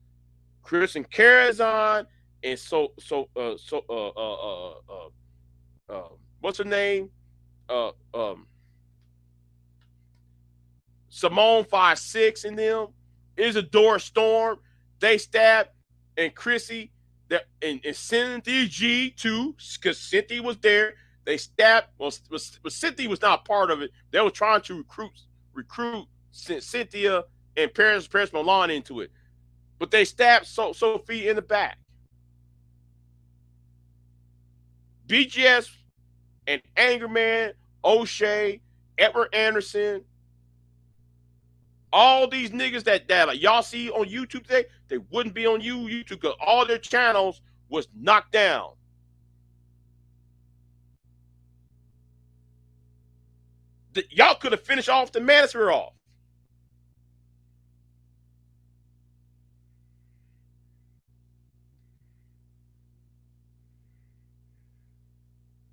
Kristen Carazon and what's her name? Simone 5'6" and them. Isadora Storm. They stabbed and Chrissy and Cynthia G too, because Cynthia was there. They stabbed. Well, Cynthia was not part of it. They were trying to recruit Cynthia and Paris Milan into it, but they stabbed Sophie in the back. BGS and Angerman, O'Shea, Edward Anderson, all these niggas that like y'all see on YouTube today, they wouldn't be on YouTube because all their channels was knocked down. Y'all could have finished off the Manosphere off.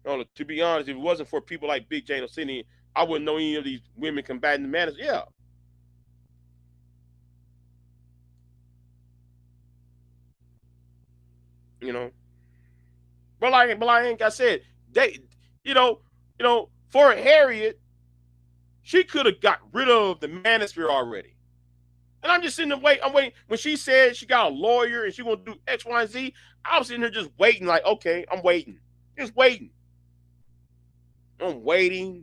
No, to be honest, if it wasn't for people like Big J and Sydney, I wouldn't know any of these women combating the Manosphere. Yeah. You know, but like I said, they, for Harriet, she could have got rid of the Manosphere already. And I'm just sitting there waiting. I'm waiting. When she said she got a lawyer and she gonna do X, Y, and Z, I was sitting there just waiting. Like, okay, I'm waiting, just waiting. I'm waiting.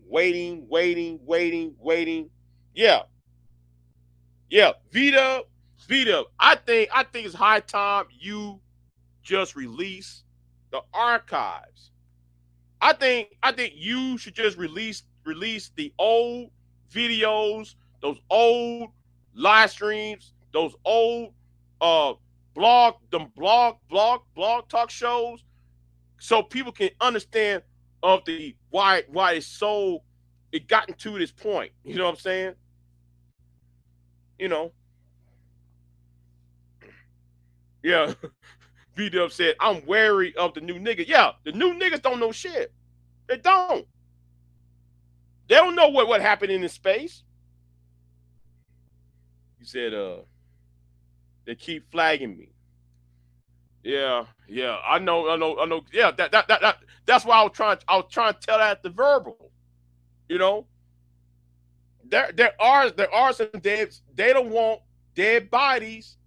Yeah. Vita. I think it's high time you just release the archives. I think you should just release the old videos, those old live streams, those old blog talk shows, so people can understand of the why it's so it gotten to this point. You know what I'm saying? You know, yeah. V-Dub said, I'm wary of the new niggas. Yeah, the new niggas don't know shit. They don't. They don't know what happened in this space. He said, they keep flagging me. Yeah, I know. Yeah, that's why I was trying to tell that at the verbal. You know, there are some dead. They don't want dead bodies.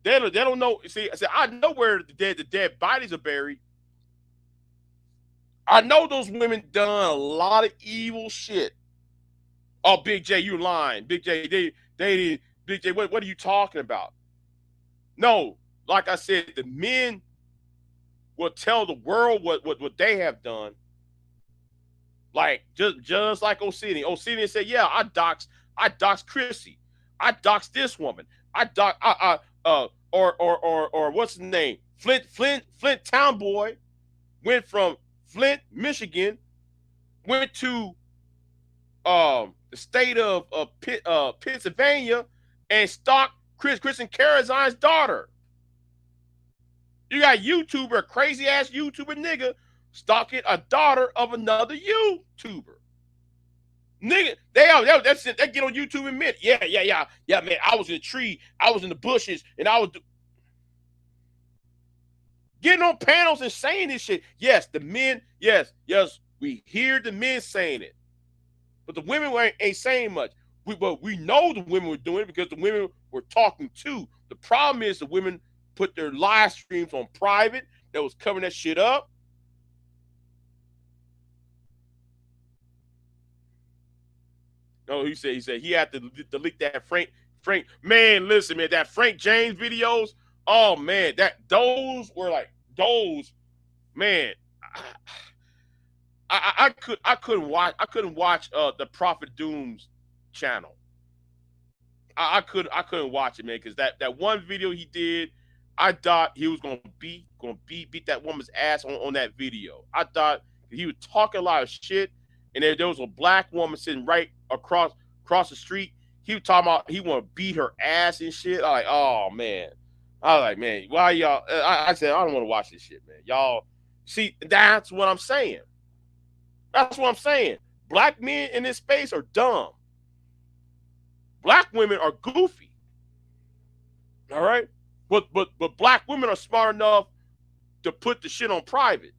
They don't know. See, I know where the dead bodies are buried. I know those women done a lot of evil shit. Oh, Big J, you lying. Big J, Big J, what are you talking about? No, like I said, the men will tell the world what they have done. Like just like O'Senior. O'Senior said, yeah, I doxed Chrissy. I doxed this woman. Or what's the name? Flint Town Boy went from Flint, Michigan, went to the state of Pennsylvania and stalked Kristen Carazine's daughter. You got YouTuber, crazy ass YouTuber nigga stalking a daughter of another YouTuber. Nigga, they get on YouTube and admit, yeah, man, I was in a tree, I was in the bushes, and I was getting on panels and saying this shit. Yes, the men, yes, we hear the men saying it. But the women ain't saying much. But we know the women were doing it because the women were talking too. The problem is the women put their live streams on private that was covering that shit up. No, he said he had to delete that Frank. Man, listen, man, that Frank James videos. Oh man, those were like those. Man, I couldn't watch the Prophet Doom's channel. I couldn't watch it, man, because that one video he did, I thought he was gonna beat that woman's ass on that video. I thought he was talking a lot of shit, and there was a black woman sitting right across the street. He was talking about he want to beat her ass and shit. I was like, oh man. I was like, man, why y'all? I said I don't want to watch this shit, man. Y'all see, that's what I'm saying. That's what I'm saying. Black men in this space are dumb. Black women are goofy. All right, but black women are smart enough to put the shit on private,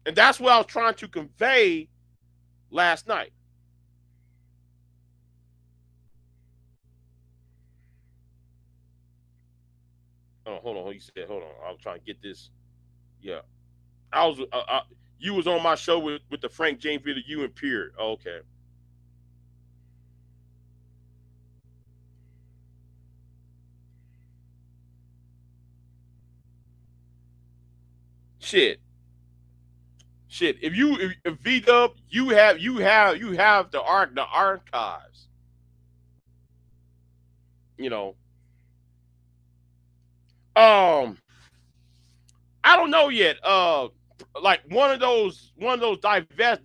and that's what I was trying to convey last night. Oh, hold on. He said, hold on. I was trying to get this. Yeah, I was. You was on my show with the Frank James video. You and Pierre. Oh, okay. Shit. If V-Dub, you have the archives. You know. I don't know yet. Like one of those divest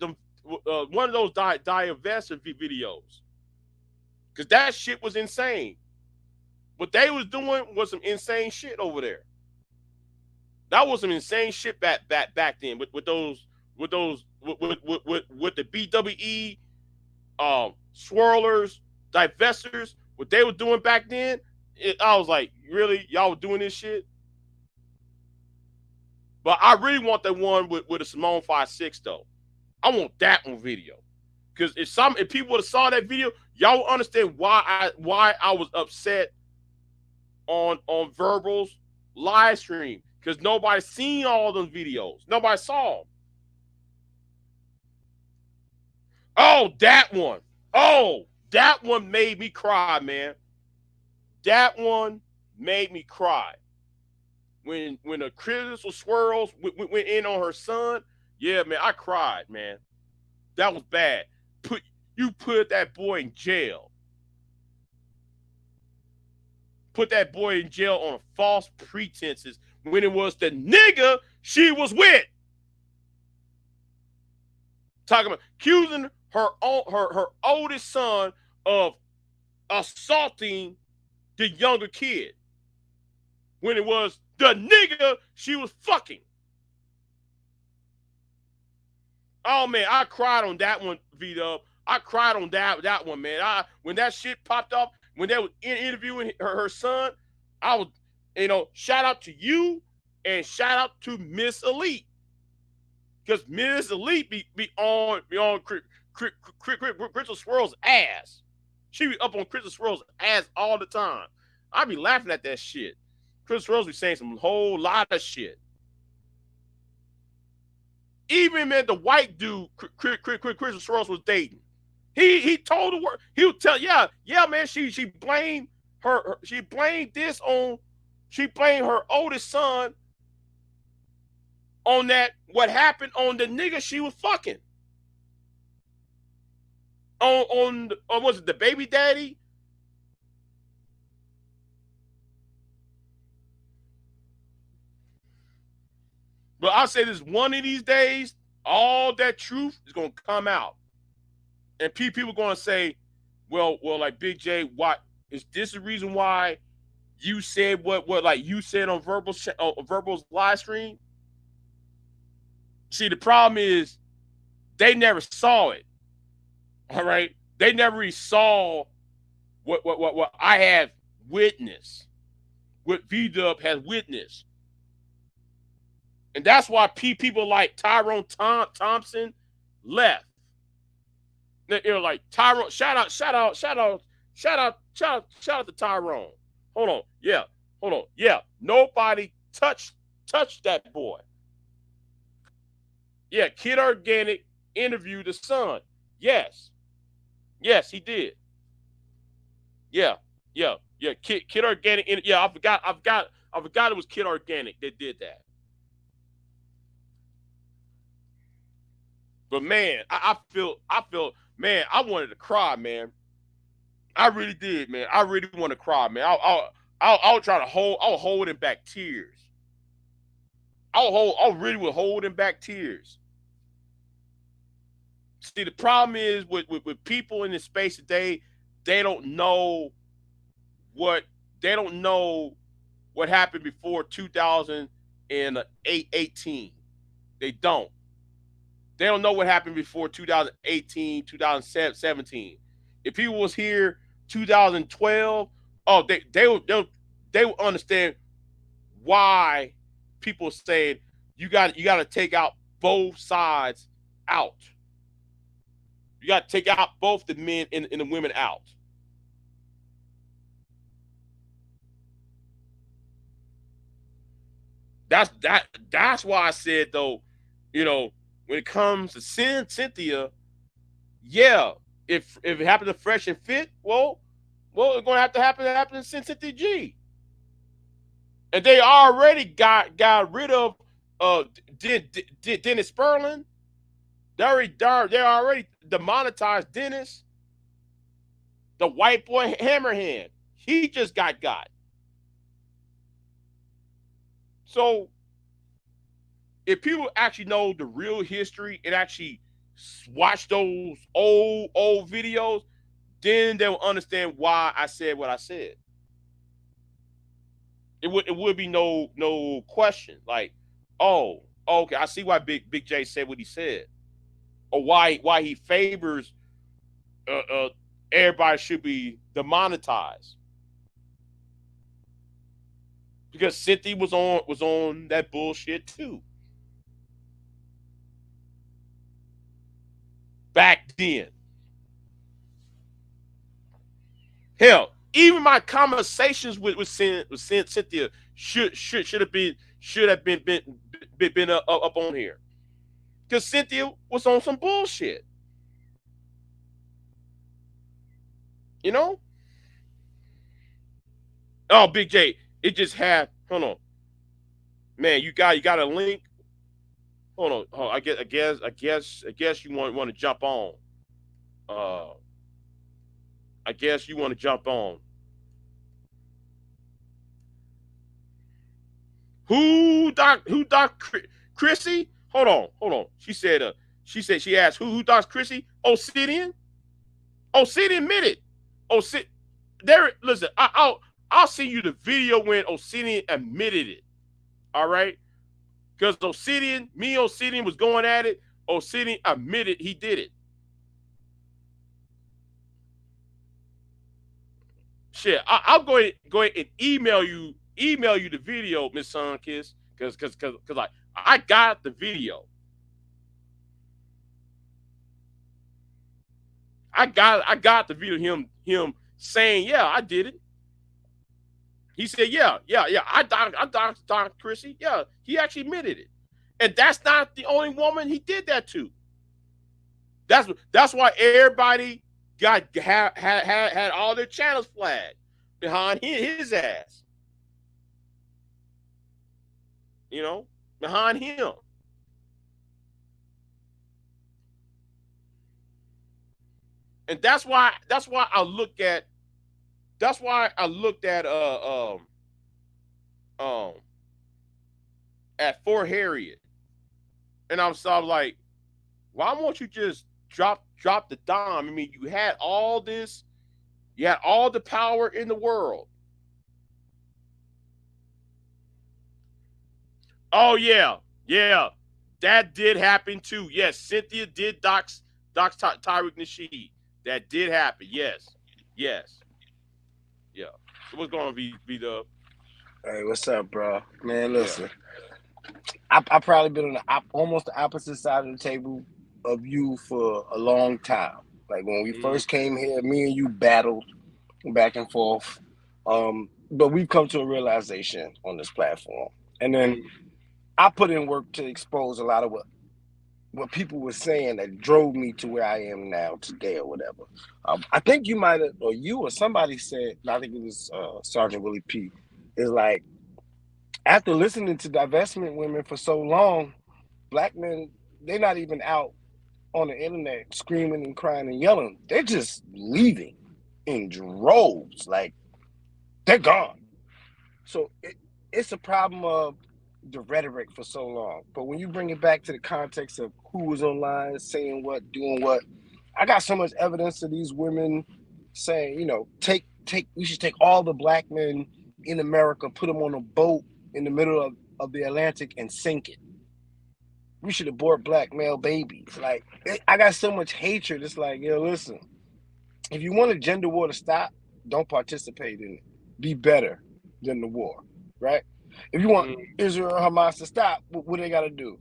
videos, because that shit was insane. What they was doing was some insane shit over there. That was some insane shit back then with the BWE swirlers, divestors. What they were doing back then, I was like, really, y'all were doing this shit? But I really want that one with a Simone 5.6 though. I want that one video, because if people would have saw that video, y'all would understand why I was upset on Verbal's live stream, because nobody seen all those videos. Nobody saw them. Oh, that one. Oh, that one made me cry, man. That one made me cry. When the critical swirls went in on her son, yeah, man, I cried, man. That was bad. You put that boy in jail. put that boy in jail on false pretenses when it was the nigga she was with. Talking about accusing her oldest son of assaulting the younger kid when it was the nigga she was fucking. Oh man, I cried on that one, V-Dub. I cried on that one, man. When that shit popped off, when they was interviewing her son, I was, shout out to you and shout out to Miss Elite. Because Miss Elite be on Crystal Swirl's ass. She be up on Crystal Swirl's ass all the time. I be laughing at that shit. Crystal Swirl's be saying some whole lot of shit. Even man, the white dude Crystal Swirls was dating. He told the world, he would tell, yeah, man, she blamed her, she blamed her oldest son on that, what happened on the nigga she was fucking. On was it the baby daddy? But I'll say this, one of these days, all that truth is gonna come out. And people are gonna say, well, like Big J, what is this the reason why you said what like you said on Verbal's live stream? See, the problem is they never saw it. All right, they never really saw what I have witnessed, what V-Dub has witnessed, and that's why people like Tyrone Thompson left. They're like Tyrone. Shout out to Tyrone. Hold on, yeah. Nobody touched that boy. Yeah, Kid Organic interviewed the son. Yes, he did. Yeah. Kid Organic. Yeah, I forgot it was Kid Organic that did that. But man, I feel, man, I wanted to cry, man. I really did, man. I really want to cry, man. I'll try to hold. I'll hold in back tears. I really will hold in back tears. See, the problem is with people in this space today, they don't know what happened before 2018. They don't. They don't know what happened before 2018, 2017. If people was here 2012, oh, they will understand why people saying you got to take out both sides out. You got to take out both the men and the women out. That's why I said though, when it comes to Cynthia, yeah, if it happens to Fresh and Fit, well, it's going to have to happen to Cynthia G. And they already got rid of Dennis Sperling. They already demonetized Dennis. The white boy Hammerhand, he just got. So if people actually know the real history and actually watch those old videos, then they'll understand why I said what I said. It would be no question. Like, oh, okay, I see why Big J said what he said, or why he favors everybody should be demonetized, because Cynthia was on that bullshit too. Back then. Hell, even my conversations with Cynthia should have been up on here, because Cynthia was on some bullshit. Oh, Big J, it just had. Hold on, man. You got a link. Hold on. I guess you want to jump on. I guess you want to jump on. Who docked Chrissy? Hold on. She asked who docked Chrissy? Obsidian? Obsidian admitted. Listen, I'll send you the video when Obsidian admitted it. All right? Because Obsidian was going at it. Obsidian admitted he did it. Shit, I'll go ahead and email you the video, Miss Sunkiss, because I got the video. I got the video. Him saying, yeah, I did it. He said, yeah, I docked Chrissy. Yeah, he actually admitted it, and that's not the only woman he did that to. That's why everybody had all their channels flagged behind his ass. You know, behind him. And that's why I looked at Fort Harriet, and I was like, why won't you just drop the dime? I mean, you had all the power in the world. Oh yeah, that did happen too. Yes, Cynthia did dox Tyreek Nasheed. That did happen. Yes. Yeah. So what's going on, V-Dub? Hey, what's up, bro? Man, listen. Yeah. I've probably been on almost the opposite side of the table of you for a long time. Like when we first came here, me and you battled back and forth. But we've come to a realization on this platform. And then I put in work to expose a lot of what people were saying that drove me to where I am now today or whatever. I think you might have, or you or somebody said, I think it was Sergeant Willie P, is like, after listening to divestment women for so long, black men, they're not even out on the internet screaming and crying and yelling. They're just leaving in droves. Like, they're gone. So it's a problem of the rhetoric for so long. But when you bring it back to the context of who was online, saying what, doing what, I got so much evidence of these women saying, you know, we should take all the black men in America, put them on a boat in the middle of the Atlantic and sink it. We should abort black male babies. Like, I got so much hatred. It's like, yo, listen, if you want a gender war to stop, don't participate in it. Be better than the war, right? If you want Israel or Hamas to stop, what do they got to do?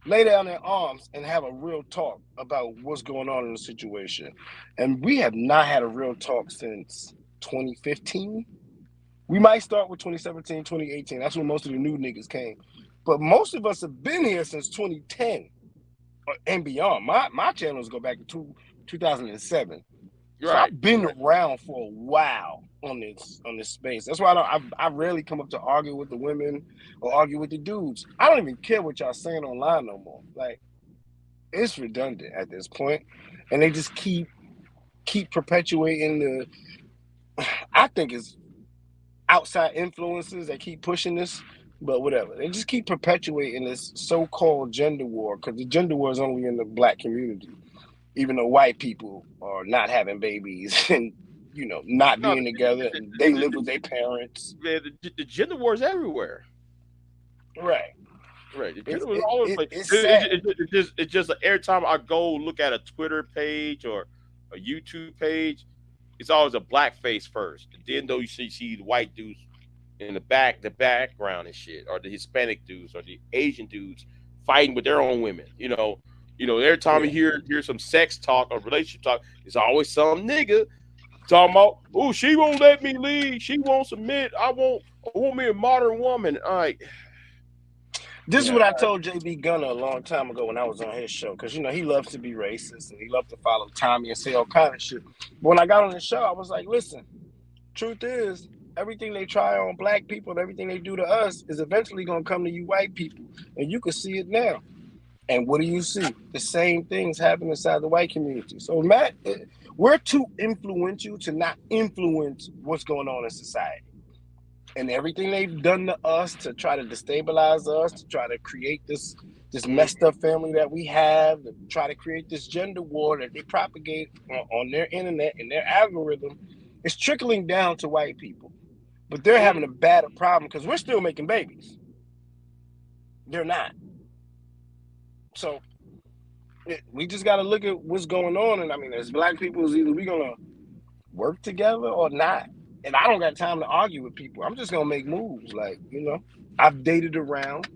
Lay down their arms and have a real talk about what's going on in the situation. And we have not had a real talk since 2015. We might start with 2017, 2018. That's when most of the new niggas came. But most of us have been here since 2010 and beyond. My channels go back to 2007. So I've been around for a while on this space. That's why I rarely come up to argue with the women or argue with the dudes. I don't even care what y'all saying online no more. Like, it's redundant at this point, and they just keep perpetuating I think it's outside influences that keep pushing this, but whatever. They just keep perpetuating this so-called gender war, because the gender war is only in the black community. Even though white people are not having babies and, you know, not being together, and they live with their parents. The gender war is everywhere. Right. The gender war is all over the place. It's just every time I go look at a Twitter page or a YouTube page, it's always a black face first. And then though you see the white dudes in the background and shit, or the Hispanic dudes or the Asian dudes fighting with their own women, you know. Every time you hear some sex talk or relationship talk, it's always some nigga talking about, oh, she won't let me leave. She won't submit. I want me a modern woman. All right. This is what I told JB Gunner a long time ago when I was on his show, because, you know, he loves to be racist and he loves to follow Tommy and say all kind of shit. But when I got on the show, I was like, listen, truth is, everything they try on black people and everything they do to us is eventually going to come to you white people. And you can see it now. And what do you see? The same things happen inside the white community. So, Matt, we're too influential to not influence what's going on in society. and everything they've done to us to try to destabilize us, to try to create this messed up family that we have, to try to create this gender war that they propagate on their internet and their algorithm, is trickling down to white people. But they're having a bad problem because we're still making babies. They're not. So we just got to look at what's going on. And I mean, as black people, is either we're going to work together or not. And I don't got time to argue with people. I'm just going to make moves. Like, you know, I've dated around.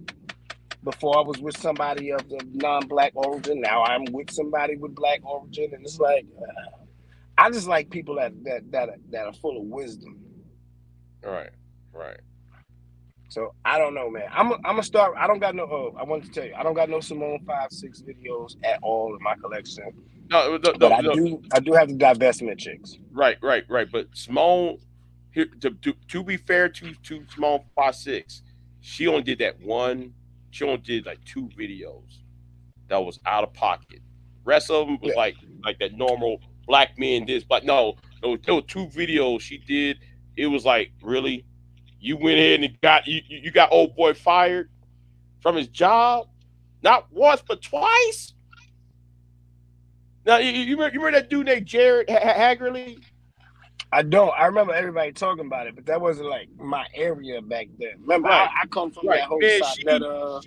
Before I was with somebody of the non-black origin. Now I'm with somebody with black origin. And it's like, I just like people that are full of wisdom. Right. So I don't know, man. I'm gonna start. I don't got no. I wanted to tell you, I don't got no Simone 5-6 videos at all in my collection. No, but I do have the divestment chicks. Right. But Simone, here, to be fair to Simone 5-6, she only did that one. She only did like 2 videos that was out of pocket. Rest of them was like that normal black men this, but no, there were 2 videos she did. It was like, really, you went in and got you got old boy fired from his job, not once but twice. Now you remember that dude named Jared Haggerly? I don't. I remember everybody talking about it, but that wasn't like my area back then. Remember, Right. I come from that whole side.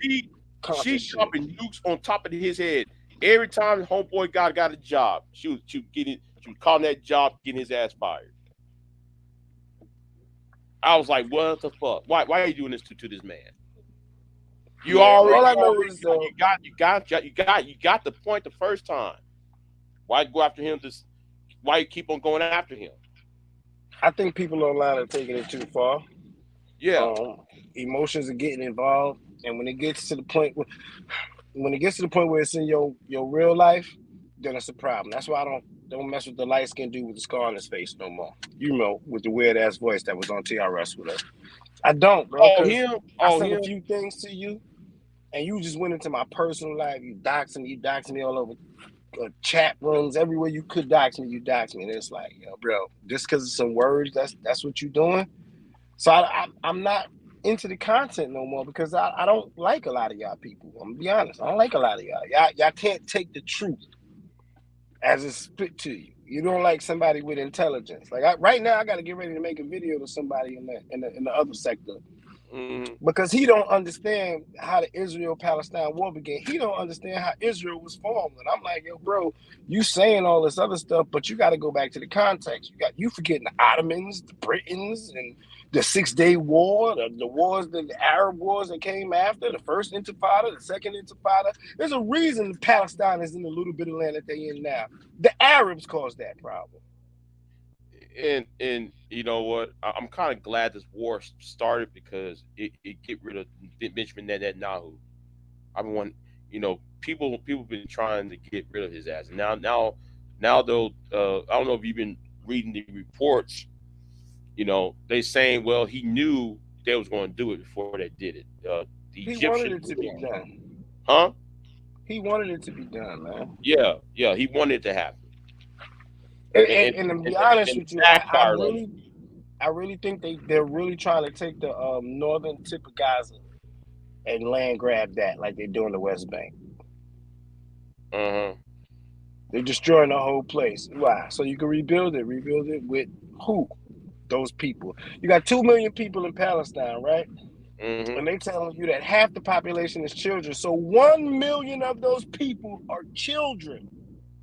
She dropping nukes on top of his head every time the homeboy got a job. She was calling that job, getting his ass fired. I was like, what the fuck? Why are you doing this to this man? You already. All I know is you got the point the first time. Why go after him? Why you keep on going after him? I think people online are taking it too far. Yeah, emotions are getting involved, and when it gets to the point where it's in your real life, then it's a problem. That's why I don't mess with the light skinned dude with the scar on his face no more. You know, with the weird ass voice that was on TRS with us. I don't, bro. I said a few things to you, and you just went into my personal life. You doxed me all over chat rooms, everywhere you could dox me, you dox me. And it's like, yo, bro, just because of some words, that's what you're doing. So I'm not into the content no more because I don't like a lot of y'all people. I'm gonna be honest. I don't like a lot of y'all. Y'all can't take the truth as it's spit to you. You don't like somebody with intelligence. Like right now, I got to get ready to make a video to somebody in the other sector. Because he don't understand how the Israel-Palestine war began. He don't understand how Israel was formed. And I'm like, yo, bro, you saying all this other stuff, but you got to go back to the context. You forgetting the Ottomans, the Britons, and the 6-Day War, the wars, the Arab wars that came after, the first Intifada, the second Intifada. There's a reason Palestine is in the little bit of land that they in now. The Arabs caused that problem. And you know what? I'm kind of glad this war started because it get rid of Benjamin Netanyahu. People been trying to get rid of his ass. Now though, I don't know if you've been reading the reports. You know, they saying, well, he knew they was going to do it before they did it. He wanted it to be done. Huh? He wanted it to be done, man. Yeah, he wanted it to happen. And to be honest with you, I really think they're really trying to take the northern tip of Gaza and land grab that like they do in the West Bank. They're destroying the whole place. Why? So you can rebuild it. Rebuild it with who? Those people. You got 2 million people in Palestine, right? And they telling you that half the population is children. So 1 million of those people are children,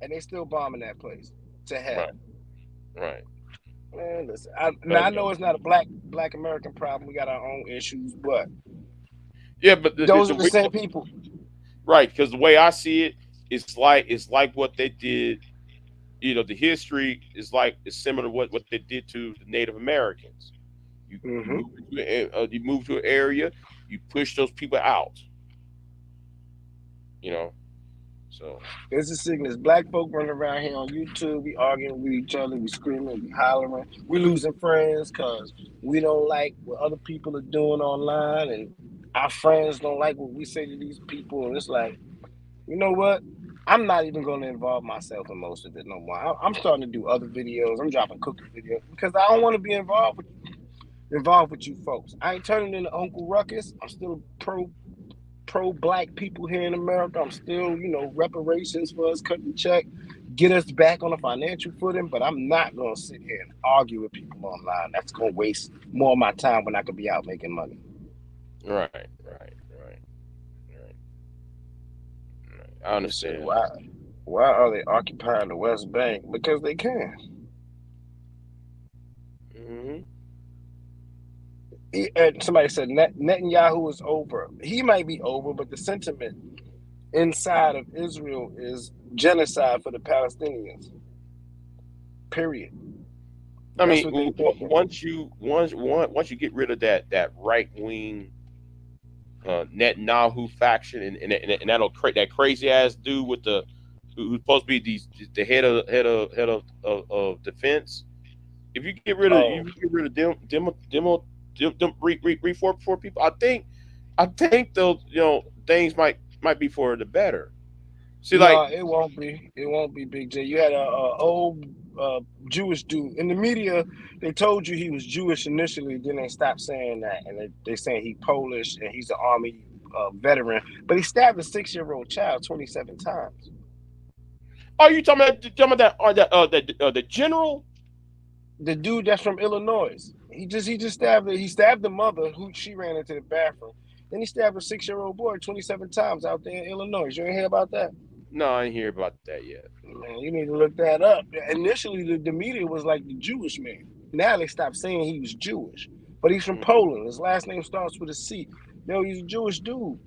and they still bombing that place. To hell. Right. Man, listen. I know it's not a black American problem. We got our own issues, but but those are the same people. Right, because the way I see it, it's like what they did. You know, the history is similar to what they did to the Native Americans. You move to an area, you push those people out. You know. So it's a sickness. Black folk running around here on YouTube, we arguing with each other, we screaming, we hollering, we losing friends because we don't like what other people are doing online, and our friends don't like what we say to these people. And it's like, you know what? I'm not even going to involve myself in most of it no more. I'm starting to do other videos. I'm dropping cooking videos because I don't want to be involved with involved with you folks. I ain't turning into Uncle Ruckus. I'm still pro black people here in America. I'm still, reparations for us, cut the check, get us back on a financial footing. But I'm not gonna sit here and argue with people online. That's gonna waste more of my time when I could be out making money. Right. I understand. Why are they occupying the West Bank? Because they can. And somebody said Netanyahu is over. He might be over, but the sentiment inside of Israel is genocide for the Palestinians. Period. I mean, once you get rid of that right wing Netanyahu faction and that crazy ass dude with who's supposed to be the head of defense. If you get rid of them four people, I think those things might be for the better. See, it won't be Big J. You had a old Jewish dude in the media. They told you he was Jewish initially, then they stopped saying that, and they saying he Polish and he's an army veteran. But he stabbed a 6-year-old child 27 times. Oh, you talking about the general? The dude that's from Illinois. He just stabbed her. He stabbed the mother who she ran into the bathroom. Then he stabbed a 6-year-old boy 27 times out there in Illinois. You ain't hear about that? No, I ain't hear about that yet. Man, you need to look that up. Initially, the media was like the Jewish man. Now they stopped saying he was Jewish. But he's from Poland. His last name starts with a C. He's a Jewish dude.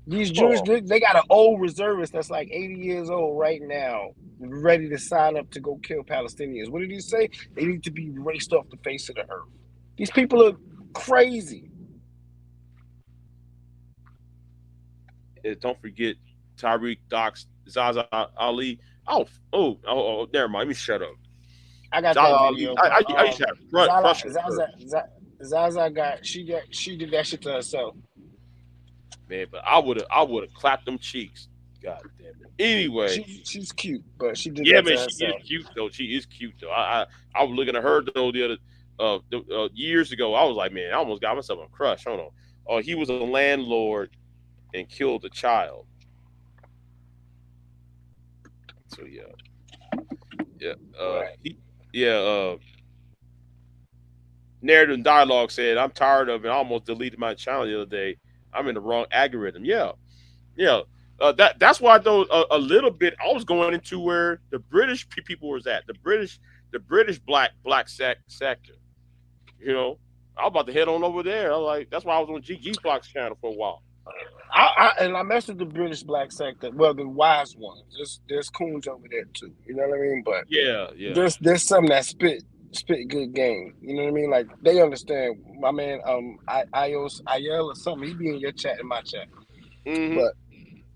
These Jewish, they got an old reservist that's like 80 years old right now, ready to sign up to go kill Palestinians. What did he say? They need to be erased off the face of the earth. These people are crazy. Don't forget Tariq, Docs, Zaza Ali. Oh, never mind. Let me shut up. I got that video. I just had Zaza she did that shit to herself. Man, but I would have clapped them cheeks. God damn it. Anyway, she's cute, but she did. Yeah, that man, to she herself. is cute though. She is cute though. I was looking at her though the other years ago. I was like, man, I almost got myself a crush. Hold on. Oh, he was a landlord and killed a child. So narrative and dialogue said, I'm tired of it. I almost deleted my channel the other day. I'm in the wrong algorithm. That's why though a little bit I was going into where the British people was at, the British black sector. I was about to head on over there. I was like, that's why I was on GG Block's channel for a while. I messed with the British black sector. Well, the wise ones. There's coons over there too. You know what I mean? But there's some that spit good game. You know what I mean? Like they understand. My man, Ayel or something. He be in your chat, in my chat. But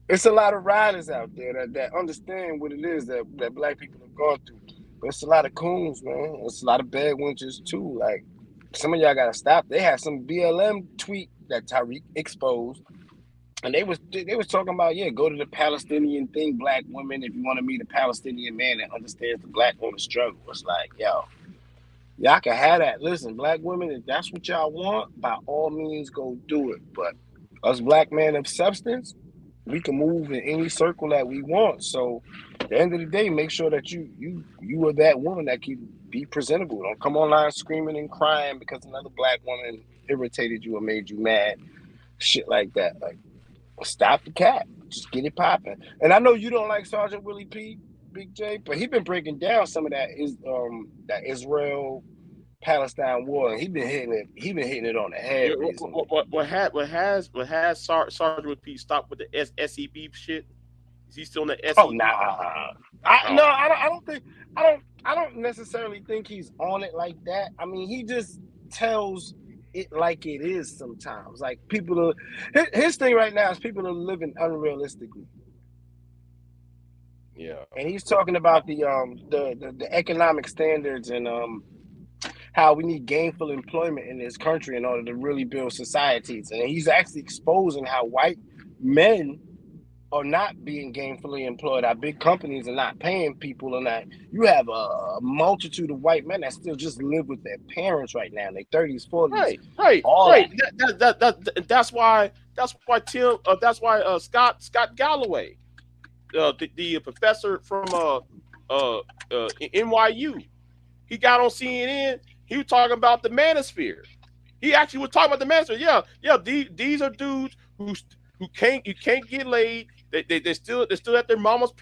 it's a lot of riders out there that understand what it is that black people have gone through. But it's a lot of coons, man. It's a lot of bad wenches too. Like some of y'all gotta stop. They had some BLM tweet that Tariq exposed. And they was talking about, go to the Palestinian thing, black women, if you want to meet a Palestinian man that understands the black woman struggle. It's like, y'all can have that. Listen, black women, if that's what y'all want, by all means, go do it. But us black men of substance, we can move in any circle that we want. So at the end of the day, make sure that you are that woman that can be presentable. Don't come online screaming and crying because another black woman irritated you or made you mad. Shit like that. Like, stop the cap. Just get it popping. And I know you don't like Sergeant Willie P, Big J, but he been breaking down some of that Israel Palestine war, and he been hitting it on the head. What has Sergeant Willie P stopped with the SEB shit? Is he still in the SEB? Oh nah. I don't necessarily think he's on it like that. I mean, he just tells it like it is sometimes. Like people are his thing right now is people are living unrealistically. Yeah. And he's talking about the economic standards and how we need gainful employment in this country in order to really build societies. And he's actually exposing how white men are not being gainfully employed. Our big companies are not paying people, and that you have a multitude of white men that still just live with their parents right now in their 30s, 40s. Right. All That's why Scott Galloway, the professor from NYU, he got on CNN. He was talking about the manosphere. He actually was talking about the manosphere. Yeah. These are dudes who can't get laid. They're still at their mama's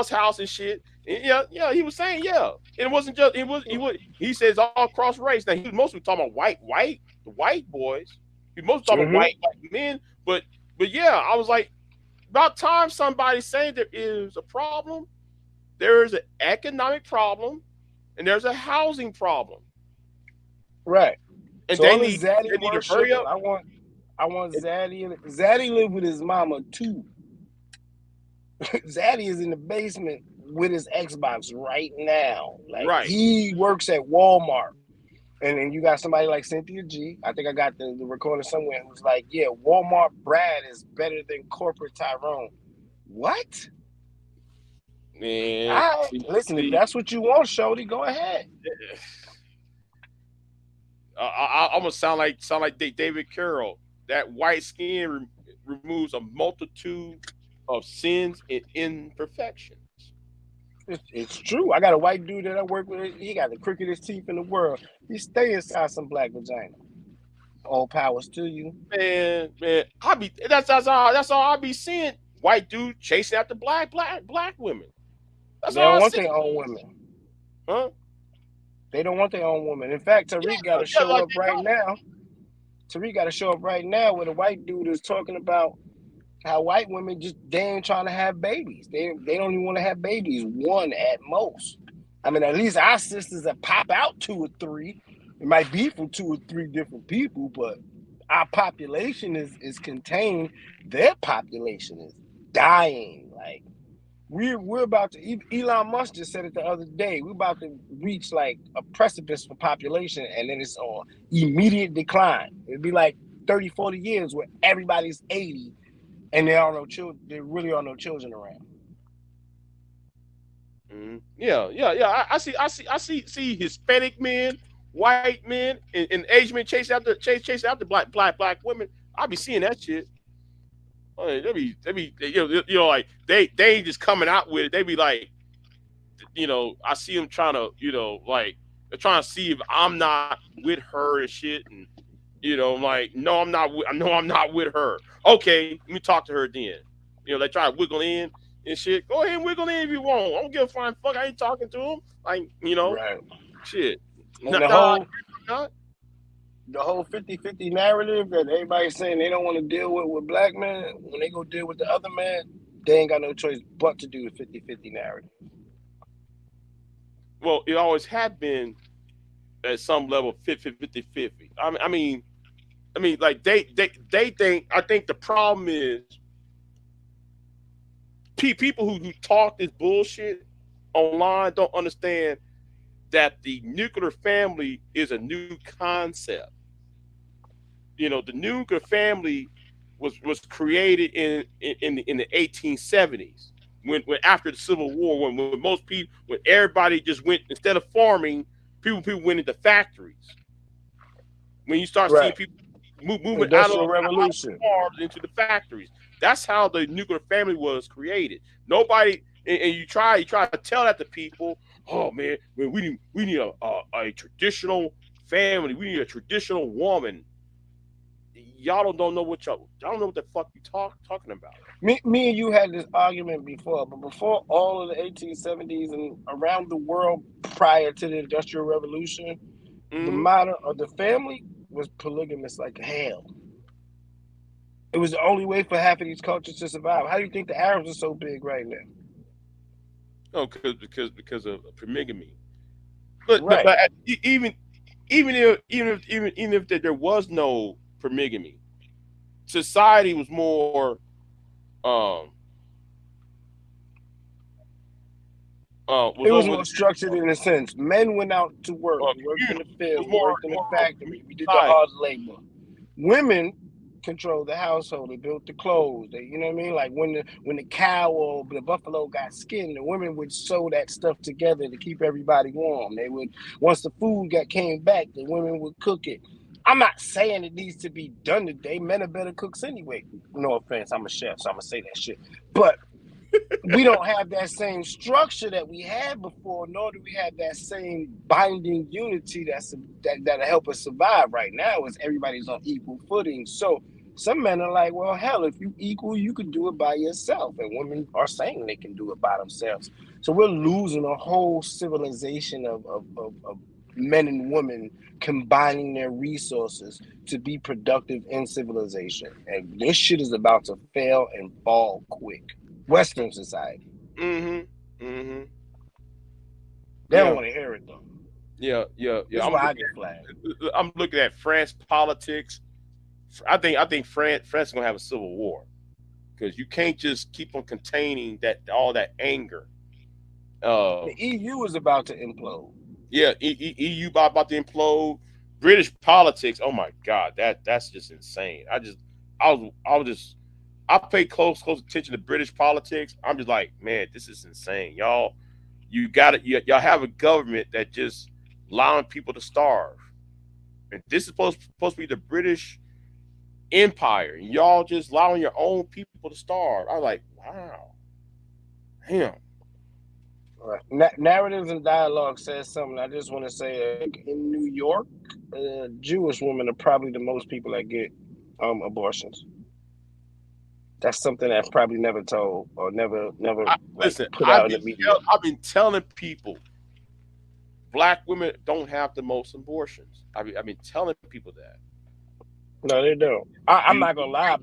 house and shit. And yeah. He was saying it wasn't just he says all cross race. Now he was mostly talking about the white boys. He was mostly talking about white men. But yeah, I was like, about time somebody saying there is a problem. There is an economic problem, and there's a housing problem. Right. And so they need to hurry up. I want Zaddy. Zaddy live with his mama too. Zaddy is in the basement with his Xbox right now. Like he works at Walmart. And then you got somebody like Cynthia G. I think I got the recording somewhere who's like, yeah, Walmart Brad is better than corporate Tyrone. What? Man, listen, if that's what you want, Shorty, go ahead. I'm gonna sound like David Carroll. That white skin removes a multitude of sins and imperfections. It's true. I got a white dude that I work with. He got the crookedest teeth in the world. He stay inside some black vagina. All powers to you, man. That's all I be seeing. White dude chasing after black women. They don't want their own women. Huh? They don't want their own women. In fact, Tariq got to show up right now. Tariq got to show up right now where the white dude is talking about how white women they ain't trying to have babies. They don't even want to have babies, one at most. I mean, at least our sisters that pop out 2 or 3. It might be from 2 or 3 different people, but our population is contained. Their population is dying. Like we're about to. Elon Musk just said it the other day. We're about to reach like a precipice for population, and then it's on immediate decline. It'd be like 30, 40 years where everybody's 80. And there are no children. There really are no children around. Yeah. I see Hispanic men, white men, and Asian men chase after black women. I be seeing that shit. They be like they ain't just coming out with it. They be like, I see them trying to, like they're trying to see if I'm not with her and shit, and I'm like, no, I'm not with her. Okay, let me talk to her then. They try to wiggle in and shit. Go ahead and wiggle in if you want. I don't give a flying fuck. I ain't talking to him. Like, right. Shit. And the whole 50-50 narrative that everybody's saying they don't want to deal with black men, when they go deal with the other man, they ain't got no choice but to do the 50-50 narrative. Well, it always had been at some level 50-50. I mean, like they think. I think the problem is people who talk this bullshit online don't understand that the nuclear family is a new concept. The nuclear family was created in the 1870s when after the Civil War, when most people, when everybody just went, instead of farming, people went into factories. When you start seeing people moving out of the farms into the factories, that's how the nuclear family was created. Nobody, and you try to tell that to people. Oh man, we need a traditional family. We need a traditional woman. Y'all don't know what y'all don't know what the fuck you talking about. Me and you had this argument before, but before all of the 1870s and around the world prior to the Industrial Revolution, the model of the family was polygamous like hell. It was the only way for half of these cultures to survive. How do you think the Arabs are so big right now? Oh, because of polygamy. But even if there was no polygamy, society was more it was more structured in a sense. Men went out to work, worked in the field, worked in the factory. We did the hard labor. Women controlled the household. They built the clothes. They, you know what I mean? Like when the cow or the buffalo got skinned, the women would sew that stuff together to keep everybody warm. They would, once the food came back, the women would cook it. I'm not saying it needs to be done today. Men are better cooks anyway. No offense, I'm a chef, so I'm gonna say that shit. But we don't have that same structure that we had before, nor do we have that same binding unity that'll help us survive right now, as everybody's on equal footing. So some men are like, well, hell, if you equal, you can do it by yourself. And women are saying they can do it by themselves. So we're losing a whole civilization of men and women combining their resources to be productive in civilization. And this shit is about to fail and fall quick. Western society. Mm-hmm. Mm-hmm. They don't want to hear it though. Yeah. That's why I get flagged. I'm looking at France politics. I think France is gonna have a civil war, because you can't just keep on containing all that anger. The EU is about to implode. Yeah, EU about to implode. British politics. Oh my God, that's just insane. I pay close attention to British politics. I'm just like, man, this is insane, y'all. Y'all have a government that just allowing people to starve, and this is supposed to be the British Empire, and y'all just allowing your own people to starve. I'm like, wow, damn. Narratives and dialogue says something. I just want to say, in New York, Jewish women are probably the most people that get abortions. That's something that's probably never told or never put out in the media. I've been telling people, Black women don't have the most abortions. I've been telling people that. No, they don't. I'm not gonna lie.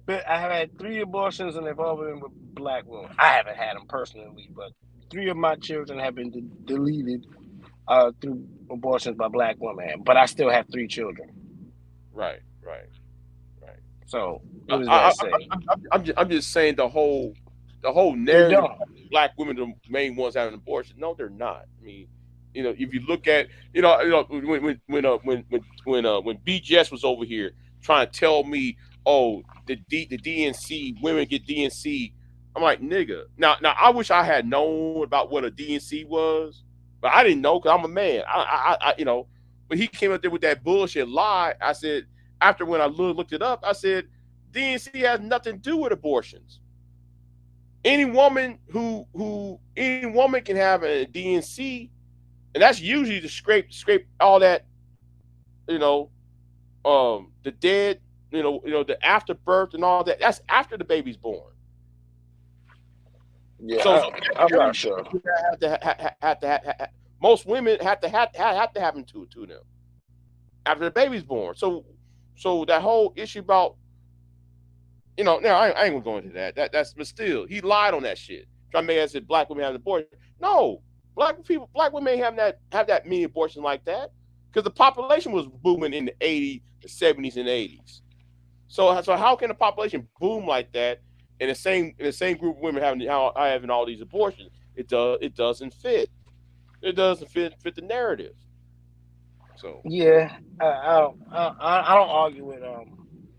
I have had 3 abortions, and they've all been with Black women. I haven't had them personally, but 3 of my children have been deleted through abortions by Black women. But I still have 3 children. Right. So what does that say? I'm just saying the whole narrative. Black women are the main ones having abortion. No, they're not. I mean, if you look at, when BGS was over here trying to tell me, oh, the DNC, women get DNC. I'm like, nigga. Now I wish I had known about what a DNC was, but I didn't know, because I'm a man. But he came up there with that bullshit lie. I said, after when I looked it up, I said, DNC has nothing to do with abortions. Any woman can have a DNC, and that's usually to scrape all that, the dead, the afterbirth and all that. That's after the baby's born. Yeah, so I'm not sure. Most women have to happen to them after the baby's born. So that whole issue about, now I ain't gonna go into that. But still, he lied on that shit. Trying to make us say Black women have an abortion. No, Black women have that many abortions like that, because the population was booming in the 80s, the 70s, and 80s. So how can the population boom like that in the same group of women having all these abortions? It doesn't fit. It doesn't fit the narrative. So yeah, I don't argue with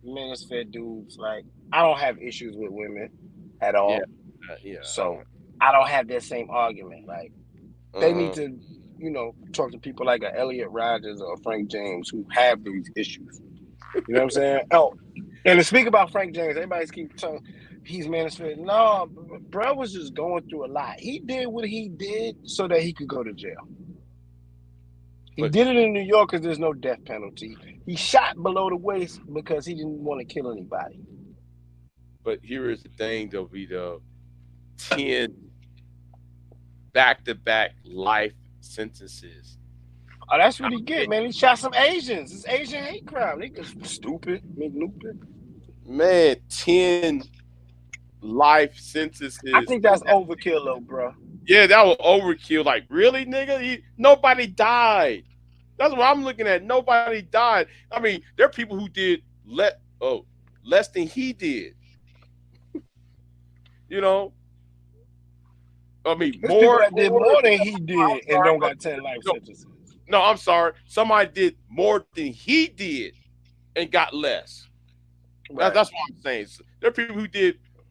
manosphere dudes. Like, I don't have issues with women at all. Yeah. So I don't have that same argument. Like, they need to, talk to people like a Elliot Rodgers or Frank James who have these issues. You know what I'm saying? Oh, and to speak about Frank James, everybody keeps telling he's manosphere. No, bro was just going through a lot. He did what he did so that he could go to jail. He did it in New York because there's no death penalty. He shot below the waist because he didn't want to kill anybody. But here is the thing, though, Vito. 10 back-to-back life sentences. Oh, that's what he get, man. He shot some Asians. It's Asian hate crime. They just stupid. Man, 10 life sentences. I think that's overkill, though, bro. Yeah, that was overkill. Like, really, nigga? Nobody died. That's what I'm looking at. Nobody died. I mean, there are people who did less than he did. I mean, more than he did and don't got 10 life sentences. No, I'm sorry. Somebody did more than he did and got less. Right. That's what I'm saying. There are people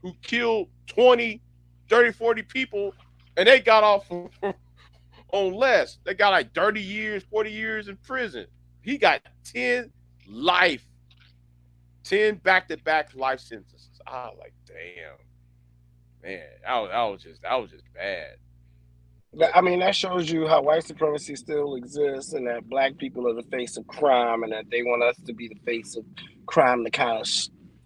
who killed 20, 30, 40 people, and they got off on less. They got like 30 years, 40 years in prison. He got 10 back-to-back life sentences. I was like, damn, man, that was just bad. I mean, that shows you how white supremacy still exists, and that black people are the face of crime, and that they want us to be the face of crime to kind of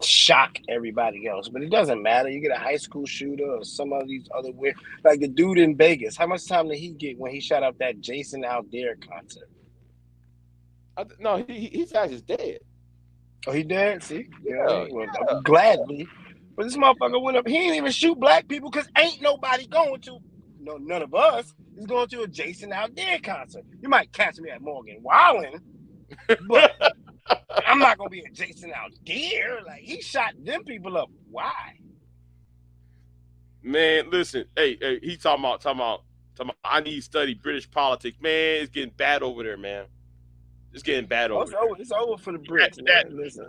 shock everybody else. But it doesn't matter. You get a high school shooter or some of these other weird, like the dude in Vegas. How much time did he get when he shot up that Jason Aldean concert? No, he's actually dead. Oh, he dead? See? Yeah. Well, gladly. But this motherfucker went up. He ain't even shoot black people because ain't nobody going to. No, none of us is going to a Jason Aldean concert. You might catch me at Morgan Wallen, but I'm not gonna be a Jason Aldean. Like, he shot them people up. Why? Man, listen. Hey, he talking about. I need to study British politics. Man, it's getting bad over there, man. It's getting bad over there. It's over for the Brits, man. Listen.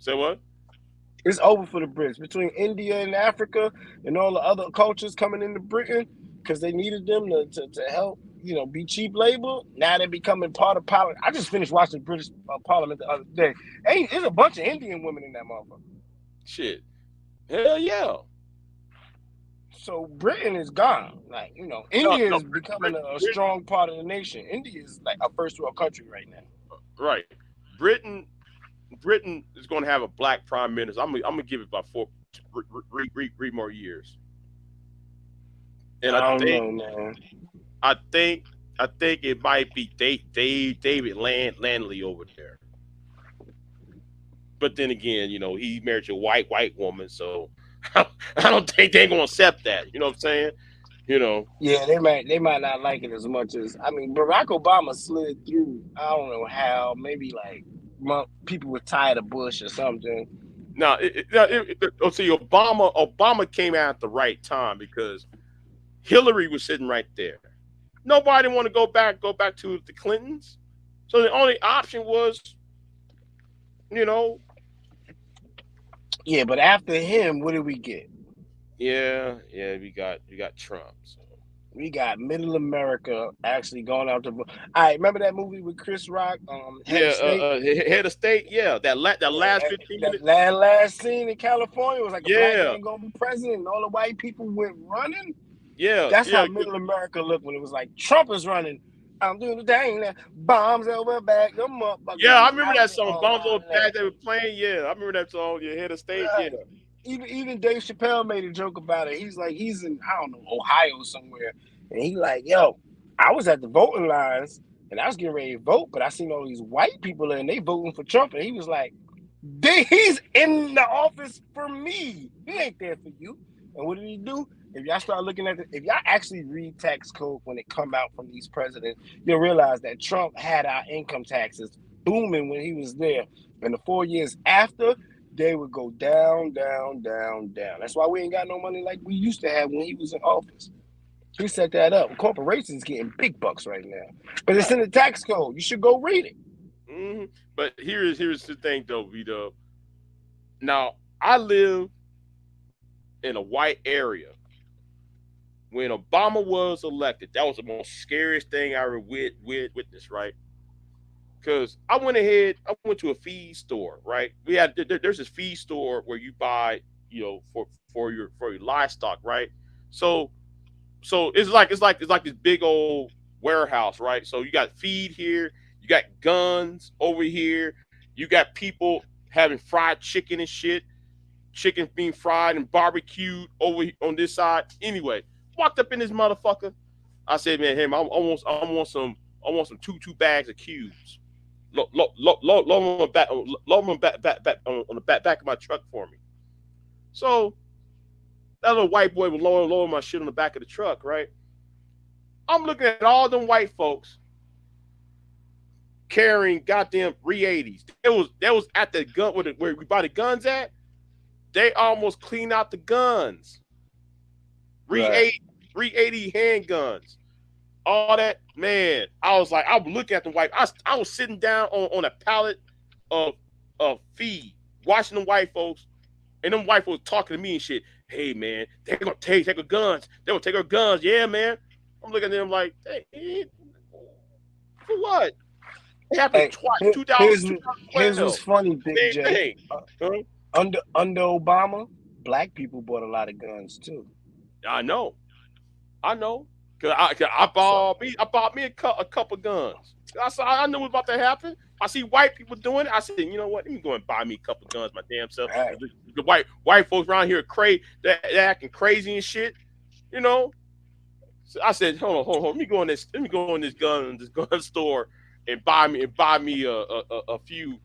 Say what? It's over for the Brits. Between India and Africa and all the other cultures coming into Britain because they needed them to help, be cheap labor. Now they're becoming part of Parliament. I just finished watching the British Parliament the other day. Hey, there's a bunch of Indian women in that motherfucker. Shit. Hell yeah. So Britain is gone. Like, India is becoming a strong part of the nation. India is like a first world country right now. Right. Britain is going to have a black prime minister. I'm gonna give it about 3 more years. And I think it might be David Landley over there. But then again, he married a white woman, so I don't think they're gonna accept that. You know what I'm saying? Yeah, they might not like it as much as Barack Obama slid through. I don't know how. Maybe like people were tired of Bush or something. Now, Obama came out at the right time because Hillary was sitting right there. Nobody want to go back to the Clintons, so the only option was, Yeah, but after him, what did we get? Yeah, we got Trump. So. We got Middle America actually going out to vote. All right, remember that movie with Chris Rock? Head of State. Yeah, that last 15 minutes. That last scene in California was like a black man gonna be president, and all the white people went running. Yeah, that's how Middle America looked when it was like Trump is running. I'm doing the thing now. Bombs over back, them up. Yeah, I remember that song. Bombs over back. They were playing. Yeah, I remember that song. Yeah, Head of State. Yeah. Even Dave Chappelle made a joke about it. He's like, he's in, I don't know, Ohio somewhere. And he like, yo, I was at the voting lines and I was getting ready to vote, but I seen all these white people there and they voting for Trump. And he was like, he's in the office for me. He ain't there for you. And what did he do? If y'all start looking at if y'all actually read tax code when it come out from these presidents, you'll realize that Trump had our income taxes booming when he was there. And the 4 years after, they would go down, down, down, down. That's why we ain't got no money like we used to have when he was in office. He set that up. Corporations getting big bucks right now, but it's in the tax code. You should go read it. Mm-hmm. But here's the thing, though, Vito. Now I live in a white area. When Obama was elected, that was the most scariest thing I ever witnessed, right? Because I went to a feed store, right? There's this feed store where you buy, for your livestock, right? So it's like this big old warehouse, right? So you got feed here, you got guns over here, you got people having fried chicken and shit, chicken being fried and barbecued over on this side. Anyway, walked up in this motherfucker. I said, man, I want some 2 bags of cubes. Lower on the back on the back of my truck for me. So that little white boy was lowering my shit on the back of the truck, right? I'm looking at all them white folks carrying goddamn re-80s. That was at the gun where we buy the guns at. They almost cleaned out the guns. Re-80 handguns. All that, man. I was looking at the white. I was sitting down on a pallet of feed, watching them white folks, and them white folks talking to me and shit. Hey man, they're gonna take her guns. They're gonna take her guns. Yeah, man. I'm looking at them like, hey, for what? It happened twice. 2012. Here's what's funny, Big Same J. thing. Under Obama, black people bought a lot of guns too. I know. Cause I bought me a couple guns. I knew what was about to happen. I see white people doing it. I said, you know what? Let me go and buy me a couple guns, my damn self. Right. The white folks around here they're acting crazy and shit. You know. So I said, hold on. Let me go in this gun store and buy me a few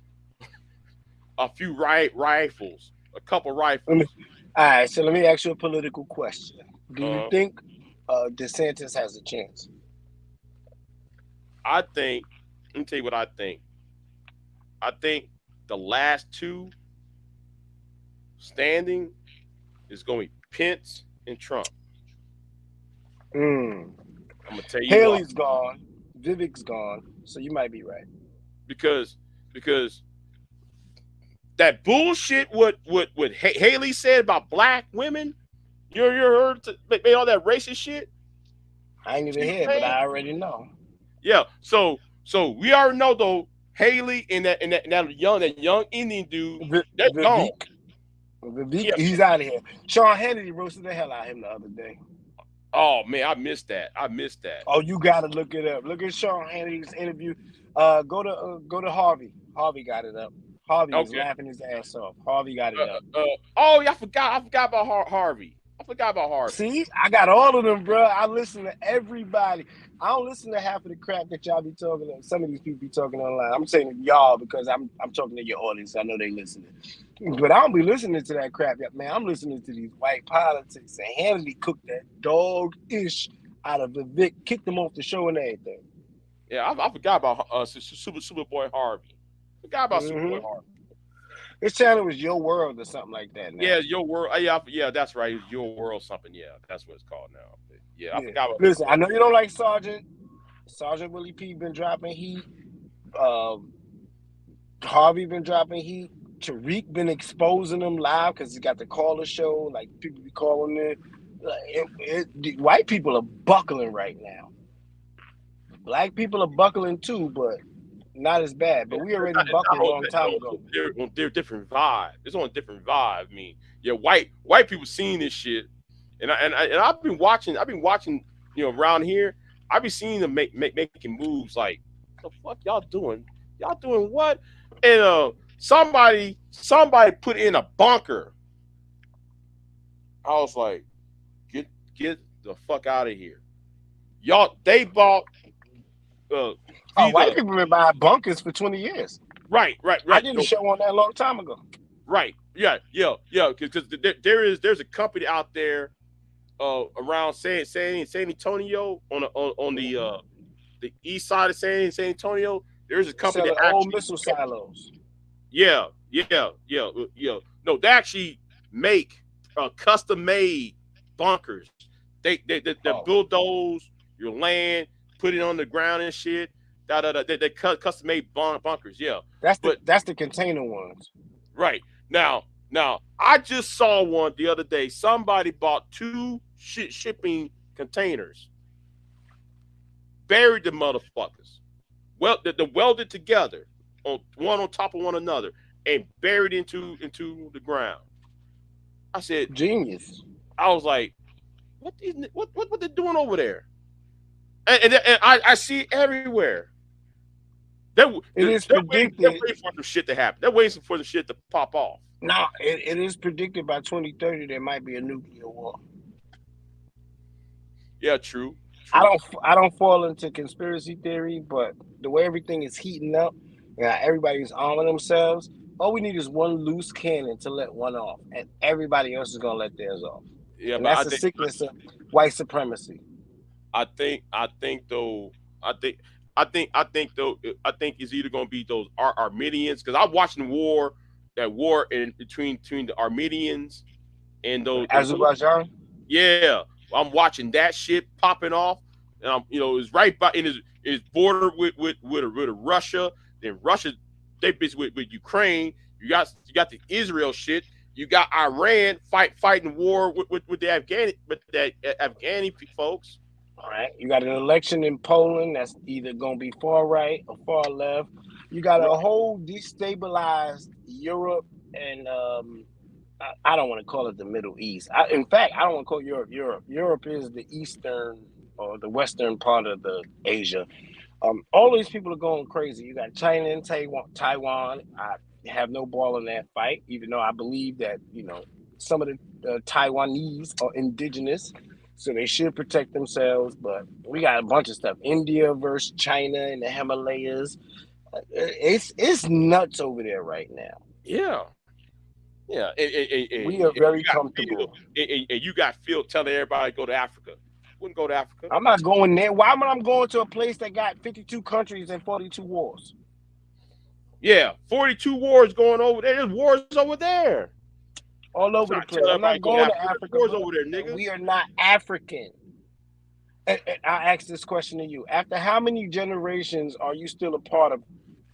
rifles, a couple rifles. All right. So let me ask you a political question. Do you think DeSantis has a chance? Let me tell you what I think. I think the last two standing is going to be Pence and Trump. I'm gonna tell you. Haley's gone, Vivek's gone, so you might be right. Because that bullshit what Haley said about black women, you heard made all that racist shit. I ain't even hear, but I already know. Yeah, so we already know though. Haley and that young Indian dude, they're gone. Vivek, he's out of here. Sean Hannity roasted the hell out of him the other day. Oh man, I missed that. Oh, you gotta look it up. Look at Sean Hannity's interview. Go to Harvey. Harvey got it up. Harvey was laughing his ass off. Harvey got it up. Oh yeah, I forgot about Harvey. See, I got all of them, bro. I listen to everybody. I don't listen to half of the crap that y'all be talking to. Some of these people be talking online. I'm saying to y'all because I'm talking to your audience. I know they listening. But I don't be listening to that crap, man. I'm listening to these white politics. And Hannity cooked that dog-ish out of Vivek, kicked him off the show and everything. Yeah, I forgot about Superboy Harvey. Superboy Harvey. His channel was Your World or something like that. Now. Yeah, Your World. Yeah, that's right. It's Your World something. Yeah, that's what it's called now. But yeah, I forgot about. Listen, I know you don't like Sergeant Willie P. been dropping heat. Harvey been dropping heat. Tariq been exposing them live because he got the caller show. Like people be calling it. White people are buckling right now. Black people are buckling too, but not as bad. But we already buckled a long time ago. They're different vibe. It's on a different vibe. I mean, yeah, white people seeing this shit, and I've been watching. You know, around here, I've been seeing them making moves like, what the fuck y'all doing? Y'all doing what? And somebody put in a bunker. I was like, get the fuck out of here. Y'all, they bought white people been buying bunkers for 20 years. Right. I did a show on that a long time ago. Right. Yeah. Because there's a company out there around San Antonio on the east side of San Antonio. There's a company that old missile silos. Yeah. No, they actually make custom-made bunkers. They bulldoze your land, put it on the ground and shit. They custom-made bunkers. Yeah, that's the container ones. Right. Now I just saw one the other day. Somebody bought 2 shipping containers, buried the motherfuckers. Well, they welded together one on top of one another and buried into the ground. I said, genius. I was like, what they doing over there? And I see it everywhere. They're waiting for the shit to happen. They're waiting for the shit to pop off. No, it is predicted by 2030 there might be a nuclear war. Yeah, true. I don't fall into conspiracy theory, but the way everything is heating up, everybody's arming themselves. All we need is one loose cannon to let one off, and everybody else is gonna let theirs off. Yeah, and that's the sickness of white supremacy. I think it's either gonna be those Armenians, because I'm watching that war in between the Armenians and those Azerbaijan. Yeah, I'm watching that shit popping off, and it's right by in his border with Russia. Then Russia they busy with Ukraine. You got the Israel shit. You got Iran fighting war with the Afghani folks. All right. You got an election in Poland that's either gonna be far right or far left. You got a whole destabilized Europe and I don't want to call it the Middle East. In fact, I don't want to call Europe Europe. Europe is the eastern or the western part of the Asia. All these people are going crazy. You got China and Taiwan. I have no ball in that fight, even though I believe that, you know, some of the Taiwanese are indigenous, so they should protect themselves. But we got a bunch of stuff. India versus China in the Himalayas. It's nuts over there right now. Yeah. Yeah. And we are very comfortable. And you got Phil telling everybody to go to Africa. Wouldn't go to Africa. I'm not going there. Why am I going to a place that got 52 countries and 42 wars? Yeah, 42 wars going over there. There's wars over there. All over the place. I'm not going to Africa. Wars over there, nigga. We are not African. And I ask this question to you. After how many generations are you still a part of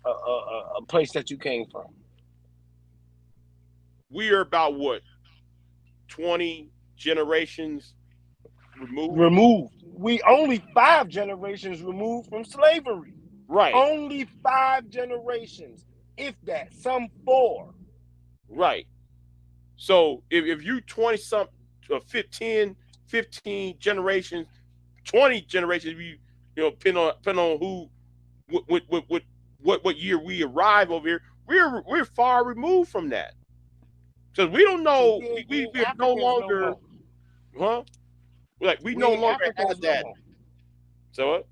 a place that you came from? We are about what? 20 generations removed. We only 5 generations removed from slavery. Right. Only 5 generations, if that, some 4. Right. So if you 20 something, 15 generations, 20 generations, you know, depend on who, what year we arrive over here, we're far removed from that. Because we don't know, we are no longer, we no longer have that. So what?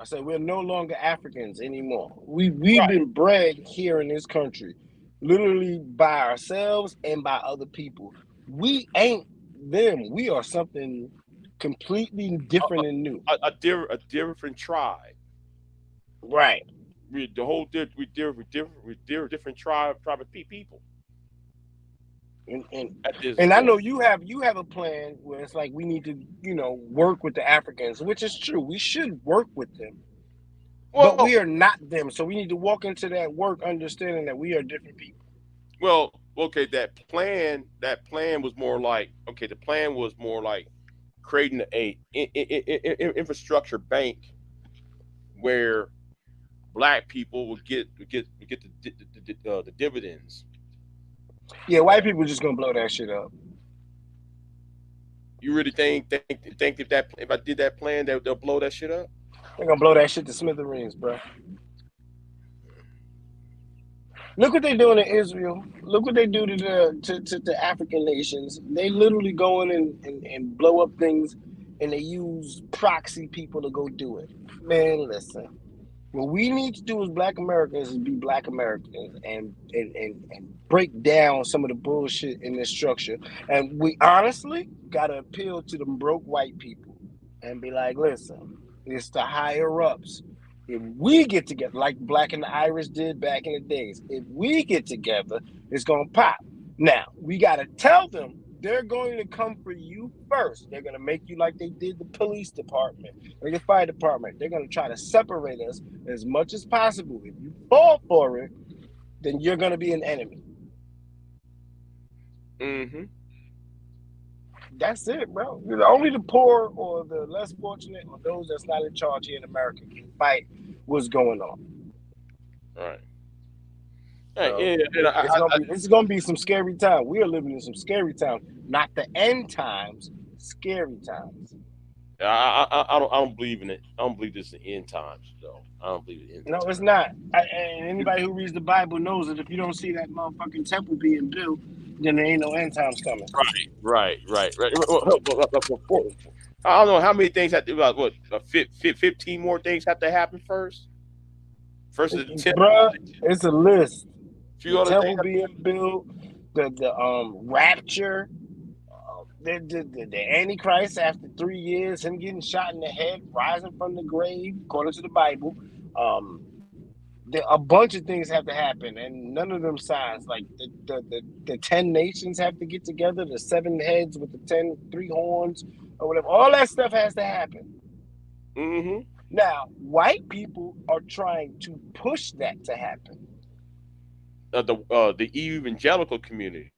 I said we're no longer Africans anymore. We've been bred here in this country, literally by ourselves and by other people. We ain't them. We are something completely different and new. A different tribe. Right. We're different tribe of people. And I know you have a plan where it's like we need to, you know, work with the Africans, which is true. We should work with them. Well, but we are not them. So we need to walk into that work understanding that we are different people. Well, okay, that plan was more like, the plan was more like creating a infrastructure bank where black people would get the dividends. Yeah, white people just gonna blow that shit up. You really think if I did that plan, they'll blow that shit up? They're gonna blow that shit to smithereens, bro. Look what they're doing in Israel. Look what they do to the African nations. They literally go in and blow up things, and they use proxy people to go do it. Man, listen. What we need to do as Black Americans is be Black Americans and break down some of the bullshit in this structure. And we honestly gotta appeal to them broke white people and be like, listen, it's the higher ups. If we get together, like Black and the Irish did back in the days, if we get together, it's gonna pop. Now, we gotta tell them they're going to come for you first. They're going to make you like they did the police department or the fire department. They're going to try to separate us as much as possible. If you fall for it, then you're going to be an enemy. Mm-hmm. That's it, bro. Only the poor or the less fortunate or those that's not in charge here in America can fight what's going on. All right. So, it's gonna be some scary time. We are living in some scary times, not the end times, scary times. I don't believe in it. I don't believe this is the end times, though. I don't believe it. No, it's not. And anybody who reads the Bible knows that if you don't see that motherfucking temple being built, then there ain't no end times coming. Right. I don't know how many things have to. 15 more things have to happen first. First is the temple. Bruh, it's a list. The temple being built, the rapture, the Antichrist after 3 years, him getting shot in the head, rising from the grave, according to the Bible. A bunch of things have to happen, and none of them signs. Like the 10 nations have to get together, the 7 heads with the 3 horns, or whatever. All that stuff has to happen. Mm-hmm. Now, white people are trying to push that to happen. the evangelical community.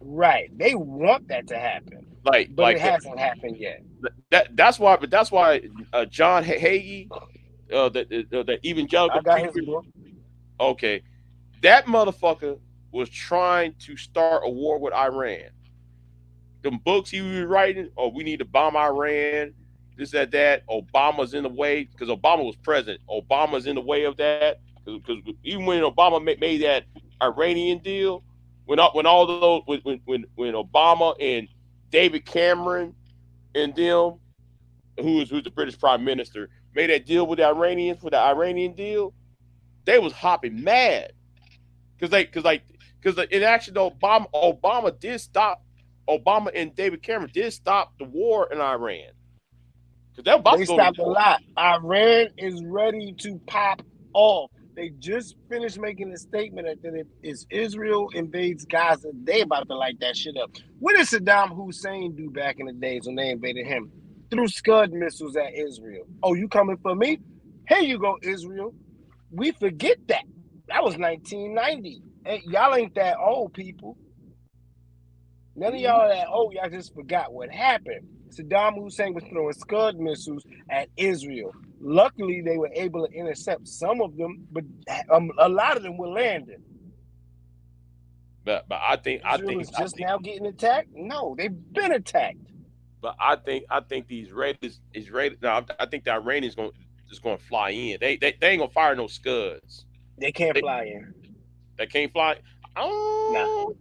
Right. They want that to happen, but it hasn't happened yet. That's why. But that's why John Hagee, the evangelical I got preacher. his book. Okay, that motherfucker was trying to start a war with Iran. Them books he was writing, oh, we need to bomb Iran, this, that. Obama's in the way because Obama was president. Obama's in the way of that because even when Obama made that Iranian deal, when all those when Obama and David Cameron and them, who's the British Prime Minister, made that deal with the Iranians for the Iranian deal, they was hopping mad because in action Obama did stop. Obama and David Cameron did stop the war in Iran. They stopped a lot. Iran is ready to pop off. They just finished making a statement that if Israel invades Gaza, they about to light that shit up. What did Saddam Hussein do back in the days when they invaded him? Threw Scud missiles at Israel. Oh, you coming for me? Here you go, Israel. We forget that. That was 1990. Hey, y'all ain't that old, people. None of y'all are that old. Y'all just forgot what happened. Saddam Hussein was throwing Scud missiles at Israel. Luckily, they were able to intercept some of them, but a lot of them were landing. But I think now getting attacked. No, they've been attacked. But I think these Raiders is rated. No, I think the Iranians just going to fly in. They ain't gonna fire no Scuds. They can't fly in. They can't fly. Oh. No.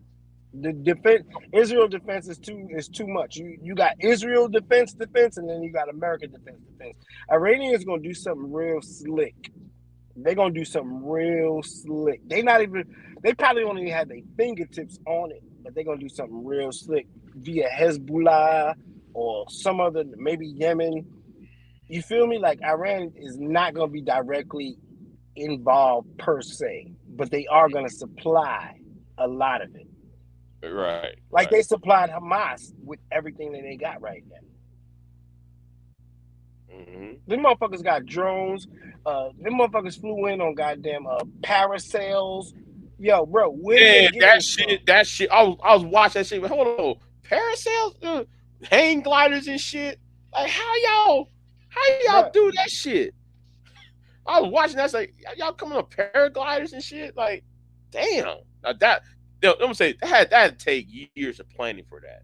The defense, Israel defense is too much. You got Israel defense, and then you got American defense. Iranians gonna do something real slick. They're gonna do something real slick. They probably only have their fingertips on it, but they're gonna do something real slick via Hezbollah or some other, maybe Yemen. You feel me? Like Iran is not gonna be directly involved per se, but they are gonna supply a lot of it. Right. Like they supplied Hamas with everything that they got right now. Mm-hmm. Them motherfuckers got drones. Them motherfuckers flew in on goddamn parasails. Yo, bro, where that shit. I was watching that shit. Hold on, parasails, hang gliders and shit. Like how y'all do that shit? I was watching that. Like y'all coming on paragliders and shit. Like, damn. Now that. I'm gonna say that had to take years of planning for that.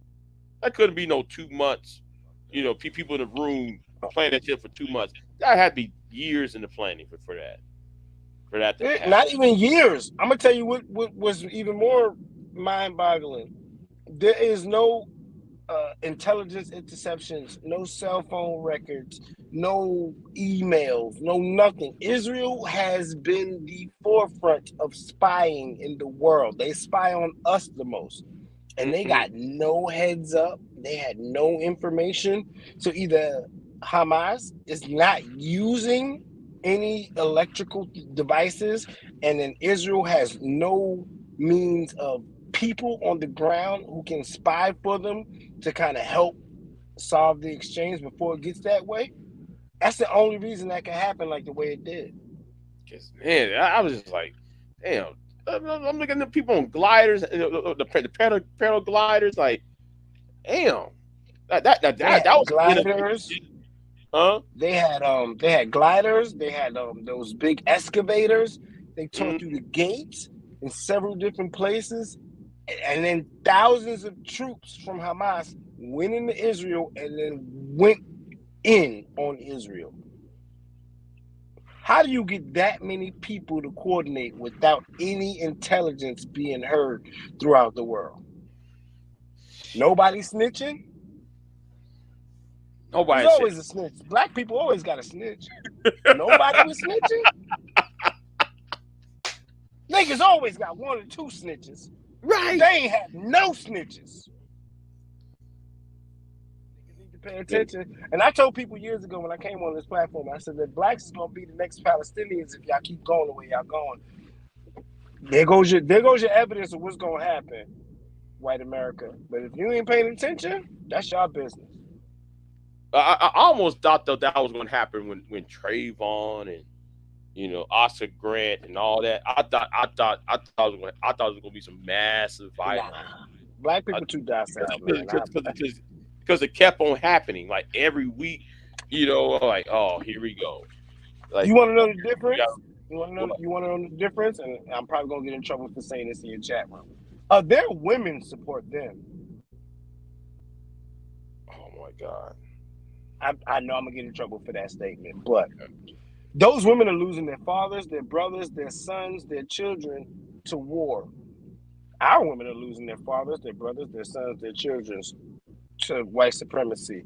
That couldn't be no 2 months. You know, people in the room planning that shit for 2 months. That had to be years in the planning for that. For that to happen. Not even years. I'm gonna tell you what was even more mind-boggling. There is no intelligence interceptions, no cell phone records, no emails, no nothing. Israel has been the forefront of spying in the world. They spy on us the most. And they got no heads up. They had no information. So either Hamas is not using any electrical devices, and then Israel has no means of people on the ground who can spy for them to kind of help solve the exchange before it gets that way. That's the only reason that can happen like the way it did. Cause man, I was just like, damn. I'm looking at the people on gliders, the pedal gliders. Like, damn, that was gliders. Huh? They had gliders. They had those big excavators. They tore through the gates in several different places. And then thousands of troops from Hamas went into Israel and then went in on Israel. How do you get that many people to coordinate without any intelligence being heard throughout the world? Nobody snitching? Nobody's always a snitch. Black people always got a snitch. Nobody was snitching? Niggas always got 1 or 2 snitches. Right. They ain't had no snitches. Niggas need to pay attention. And I told people years ago when I came on this platform, I said that blacks is gonna be the next Palestinians if y'all keep going the way y'all going. There goes your evidence of what's gonna happen, white America. But if you ain't paying attention, that's your business. I almost thought that was going to happen when Trayvon Oscar Grant and all that. I thought it was gonna be some massive violence. Nah, black people too docile, man. Because it kept on happening like every week. Like, oh, here we go. Like, you want to know the difference? got, You want to know the difference? And I'm probably gonna get in trouble for saying this in your chat room. Their women support them. oh my God. I know I'm gonna get in trouble for that statement, but those women are losing their fathers, their brothers, their sons, their children to war. Our women are losing their fathers, their brothers, their sons, their children to white supremacy.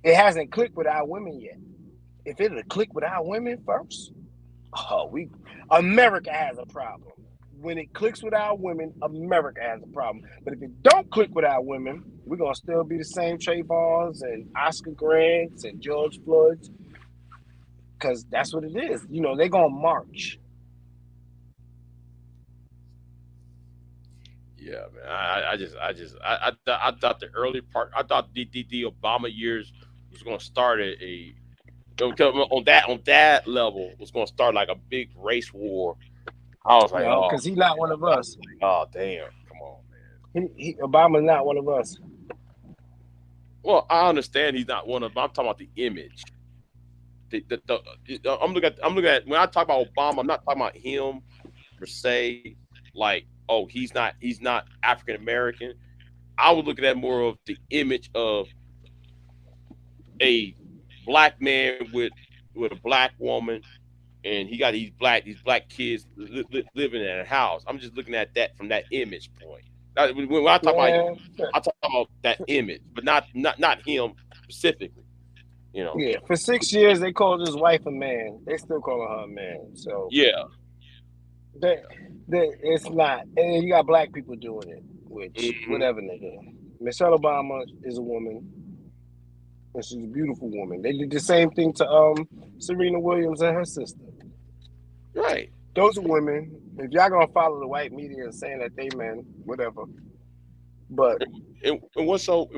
It hasn't clicked with our women yet. If it had clicked with our women first, America has a problem. When it clicks with our women, America has a problem. But if it don't click with our women, we're gonna still be the same Trayvons and Oscar Grants and George Floyds, because that's what it is. They're gonna march. Yeah, man. I thought the early part. I thought the Obama years was going to start on that level was going to start like a big race war. I was like, oh, because he's not one of us. Oh, damn! Come on, man. Obama's not one of us. Well, I understand he's not one of them. I'm talking about the image. I'm looking at when I talk about Obama, I'm not talking about him per se. Like, oh, he's not African American. I would look at that more of the image of a black man with a black woman, and he got these black kids living in a house. I'm just looking at that from that image point. When I talk about that image, but not him specifically. Yeah, for 6 years they called his wife a man. They still calling her a man. So yeah, it's not. And you got black people doing it, which whatever nigga. Michelle Obama is a woman, and she's a beautiful woman. They did the same thing to Serena Williams and her sister. Right. Those are women. If y'all gonna follow the white media and saying that they men, whatever. But and what's so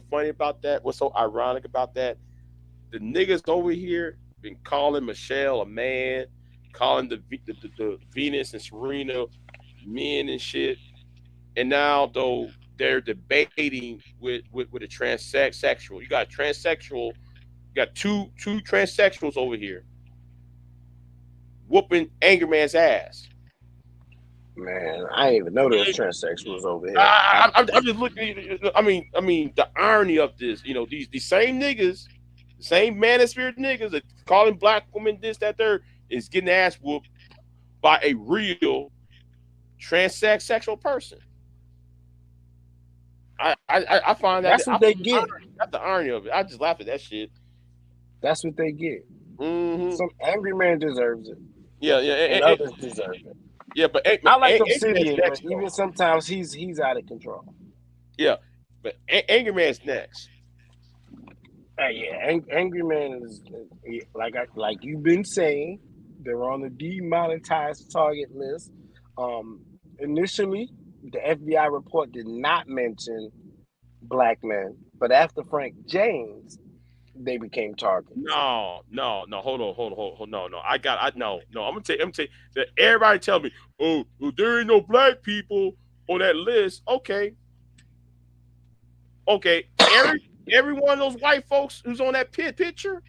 funny about that? What's so ironic about that? The niggas over here been calling Michelle a man, calling the Venus and Serena men and shit, and now though they're debating with a transsexual. You got a transsexual. You got two transsexuals over here whooping Angry Man's ass. Man, I didn't even know there was transsexuals over here. I'm just looking. I mean, the irony of this. These same niggas, the same manosphere niggas that calling black women this, that, third, is getting ass whooped by a real transsexual person. I find that that's what they get. That's the irony of it. I just laugh at that shit. That's what they get. Mm-hmm. Some angry man deserves it. Yeah, and others deserve it. Yeah, but I like Obsidian, but even sometimes he's out of control. Yeah, but Angry Man's next. Yeah, Angry Man is like you've been saying, they're on the demonetized target list. Initially, the FBI report did not mention black men, but after Frank James, they became targets. No. Hold on. No. I'm gonna tell you that everybody tell me, oh, well, there ain't no black people on that list. Okay. Every one of those white folks who's on that picture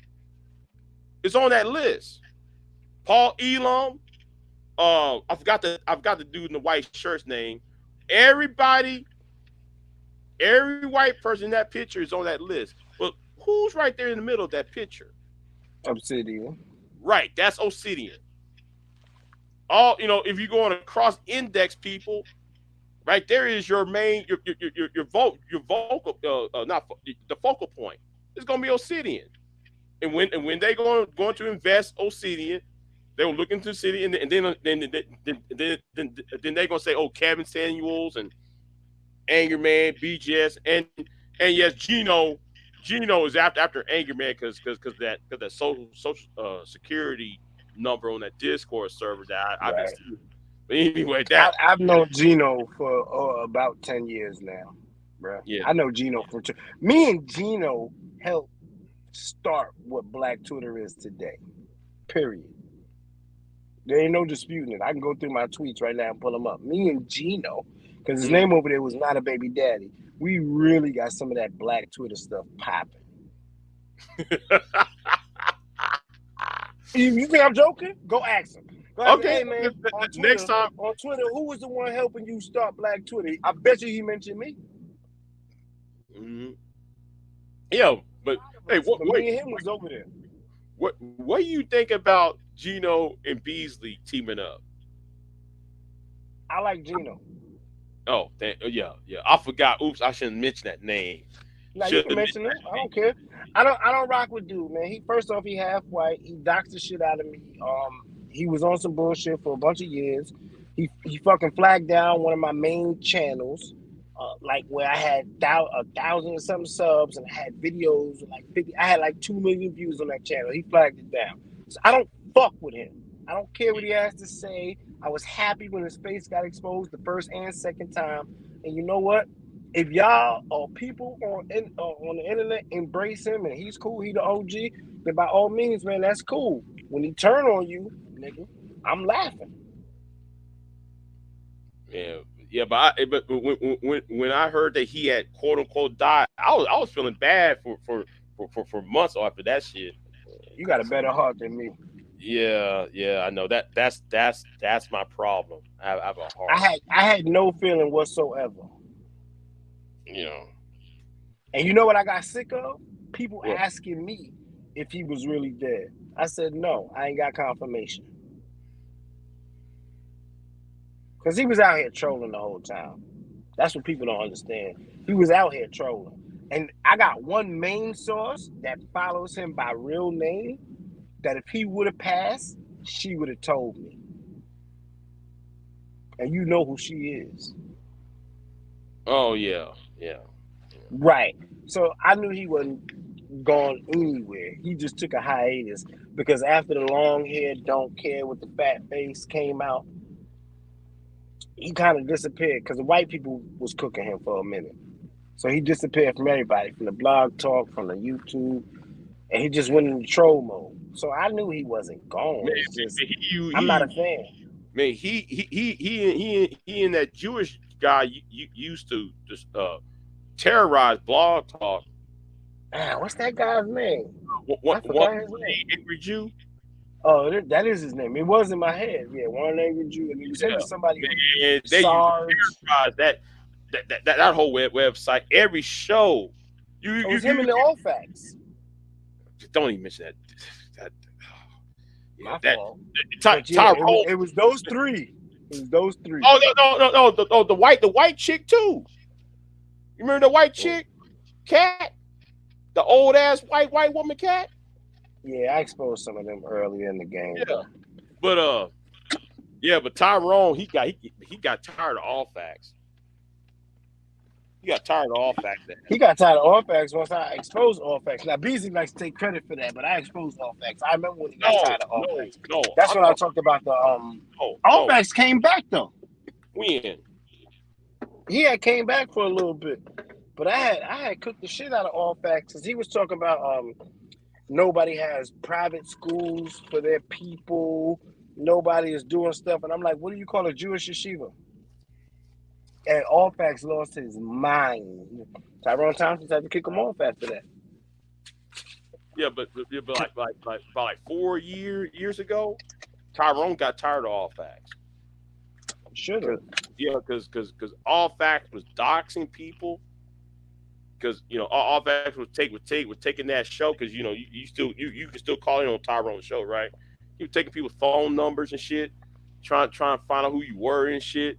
is on that list. Paul Elam, I forgot the dude in the white shirt's name. Every white person in that picture is on that list. But who's right there in the middle of that picture? Obsidian. Right, that's Obsidian. If you go on a cross index people, right there is your main your vocal not the focal point. It's gonna be Obsidian. And when they going to invest Obsidian, they will look into the city and then they're gonna say, oh, Kevin Samuels and Angry Man, BGS, and yes, Gino is after Angry Man because that social security number on that Discord server that I've been seeing. But anyway, I've known Gino for about 10 years now, bro. Yeah, I know Gino for me and Gino helped start what Black Twitter is today. Period. There ain't no disputing it. I can go through my tweets right now and pull them up. Me and Gino, because his name over there was not a baby daddy. We really got some of that black Twitter stuff popping. You think I'm joking? Go ask him. Go ask him, hey man, on Twitter, next time on Twitter, who was the one helping you start Black Twitter? I bet you he mentioned me. Yeah, but hey, me and him was over there. What do you think about Gino and Beasley teaming up? I like Gino. Oh, yeah. I forgot. Oops, I shouldn't mention that name. Now you can mention him. I don't care. I don't rock with dude, man. He first off, he half white. He doxed the shit out of me. He was on some bullshit for a bunch of years. He fucking flagged down one of my main channels, like where I had 1,000 and something subs and I had videos like 50. I had like 2 million views on that channel. He flagged it down. So I don't fuck with him. I don't care what he has to say. I was happy when his face got exposed the first and second time. And you know what? If y'all or people on the internet embrace him and he's cool, he the OG, then by all means, man, that's cool. When he turn on you, nigga, I'm laughing. Yeah, but when I heard that he had quote unquote died, I was feeling bad for months after that shit. You got a better heart than me. Yeah, I know that's my problem. I have a heart. I had no feeling whatsoever. You know. And you know what I got sick of? People asking me if he was really dead. I said no, I ain't got confirmation. Because he was out here trolling the whole time. That's what people don't understand. He was out here trolling. And I got one main source that follows him by real name that if he would have passed, she would have told me. And you know who she is. Oh, yeah. Right. So I knew he wasn't gone anywhere. He just took a hiatus because after the long hair, don't care with the fat face came out, he kind of disappeared because the white people was cooking him for a minute. So he disappeared from everybody, from the blog talk, from the YouTube, and he just went into troll mode. So I knew he wasn't gone. I'm not a fan. Man, he and that Jewish guy used to just terrorize blog talk. What's that guy's name? What his name? Angry Jew? Oh, that is his name. It was in my head. Yeah, one Angry Jew. And it was him and somebody. And they used to terrorize that whole website. Every show. It was him and the All Facts. Don't even mention that. My fault. It was those three. Oh no! The white chick too. You remember the white chick, Cat, the old ass white woman Cat? Yeah, I exposed some of them earlier in the game. Yeah, but Tyrone he got tired of All Facts. He got tired of All Facts. He got tired of All Facts once I exposed All Facts. Now, Beasley likes to take credit for that, but I exposed All Facts. I remember when he got tired of All Facts. That's when I talked about the All Facts came back though. When? He had came back for a little bit, but I had cooked the shit out of All Facts because he was talking about nobody has private schools for their people. Nobody is doing stuff, and I'm like, what do you call a Jewish yeshiva? And All Facts lost his mind. Tyrone Thompson had to kick him off after that. Yeah, but like 4 years ago, Tyrone got tired of All Facts. Should have. Yeah, because All Facts was doxing people. Because All Facts was taking that show because you can still call in on Tyrone's show, right? He was taking people's phone numbers and shit, trying to find out who you were and shit.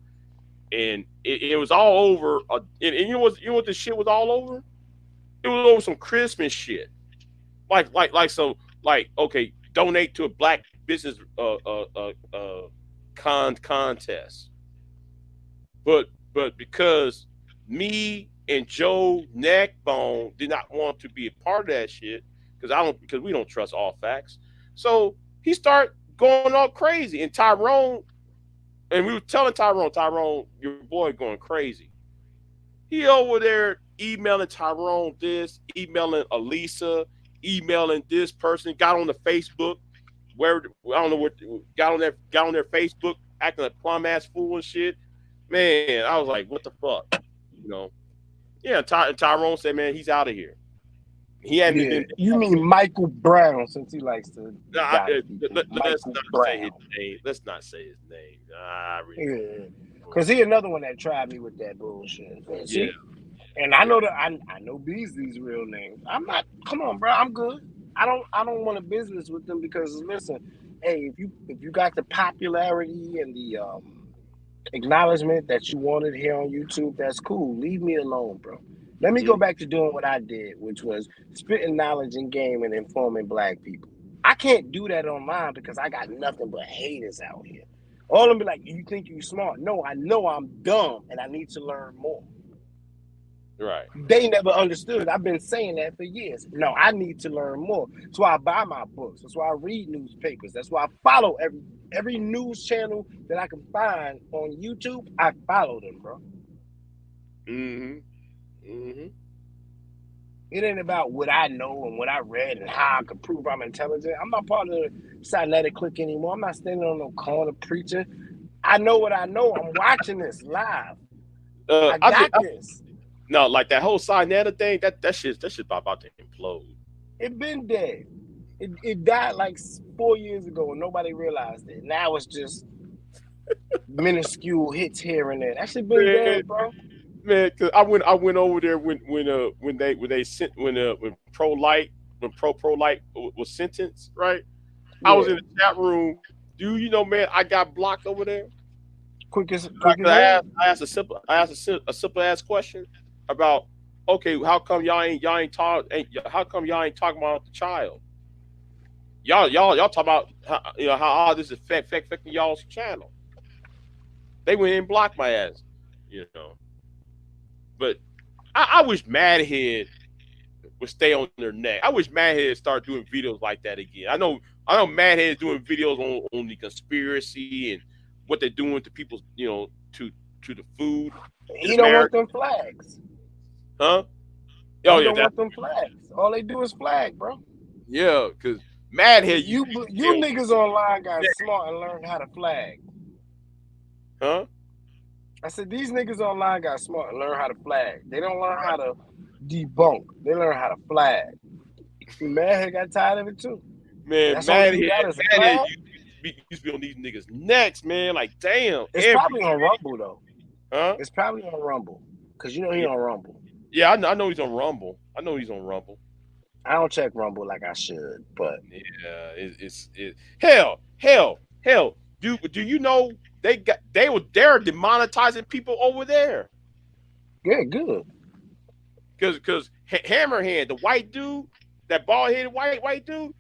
And it was all over. And you know what this shit was all over? It was over some Christmas shit. Okay, donate to a black business contest. But because me and Joe Neckbone did not want to be a part of that shit because we don't trust All Facts. So he started going all crazy, and Tyrone. And we were telling Tyrone, your boy going crazy. He over there emailing Tyrone this, emailing Elisa, emailing this person, got on the Facebook, where I don't know what got on their Facebook acting like plum ass fool and shit. Man, I was like, what the fuck, you know? Yeah, Tyrone said, man, he's out of here. He hadn't been. You mean Michael Brown, since he likes to Let's not Brown. say his name. Let's not say his name. Yeah, because he another one that tried me with that bullshit. See? And I know that I know Beasley's real name. I'm not. Come on, bro. I'm good. I don't want a business with them because listen, hey, if you got the popularity and the acknowledgement that you wanted here on YouTube, that's cool. Leave me alone, bro. Let me go back to doing what I did, which was spitting knowledge in game and informing black people. I can't do that online because I got nothing but haters out here. All of them be like, you think you smart? No, I know I'm dumb and I need to learn more. Right. They never understood. I've been saying that for years. No, I need to learn more. That's why I buy my books. That's why I read newspapers. That's why I follow every news channel that I can find on YouTube. I follow them, bro. It ain't about what I know and what I read and how I can prove I'm intelligent. I'm not part of the Cynetic clique anymore. I'm not standing on no corner preaching. I know what I know. I'm watching this live. I got this. No, like that whole Sinetta thing, that shit's about to implode. It been dead. It died like 4 years ago and nobody realized it. Now it's just minuscule hits here and there. That shit been dead, bro. Man, cause I went over there when pro-life was sentenced, right? Yeah. I was in the chat room. Dude, you know, man, I got blocked over there. I asked a simple ass question about, okay, how come y'all ain't talking about the child? Y'all talk about how all this is affecting y'all's channel. They went and blocked my ass, you know. But I wish Madhead would stay on their neck. I wish Madhead start doing videos like that again. I know Madhead is doing videos on the conspiracy and what they're doing to people's, you know, to the food. He don't want them flags. Huh? Oh, yeah, don't want them flags. All they do is flag, bro. Yeah, because Madhead, you niggas online got smart and learned how to flag. Huh? I said these niggas online got smart and learn how to flag. They don't learn how to debunk. They learn how to flag. Madhead got tired of it too. Man, Madhead used to be on these niggas' necks, man. Like, damn. It's probably on Rumble though. Huh? It's probably on Rumble. Cause you know he on Rumble. Yeah, I know he's on Rumble. I I don't check Rumble like I should, but yeah, it's hell. Do you know they're demonetizing people over there? Yeah, good. Because Hammerhand, the white dude, that bald-headed white dude,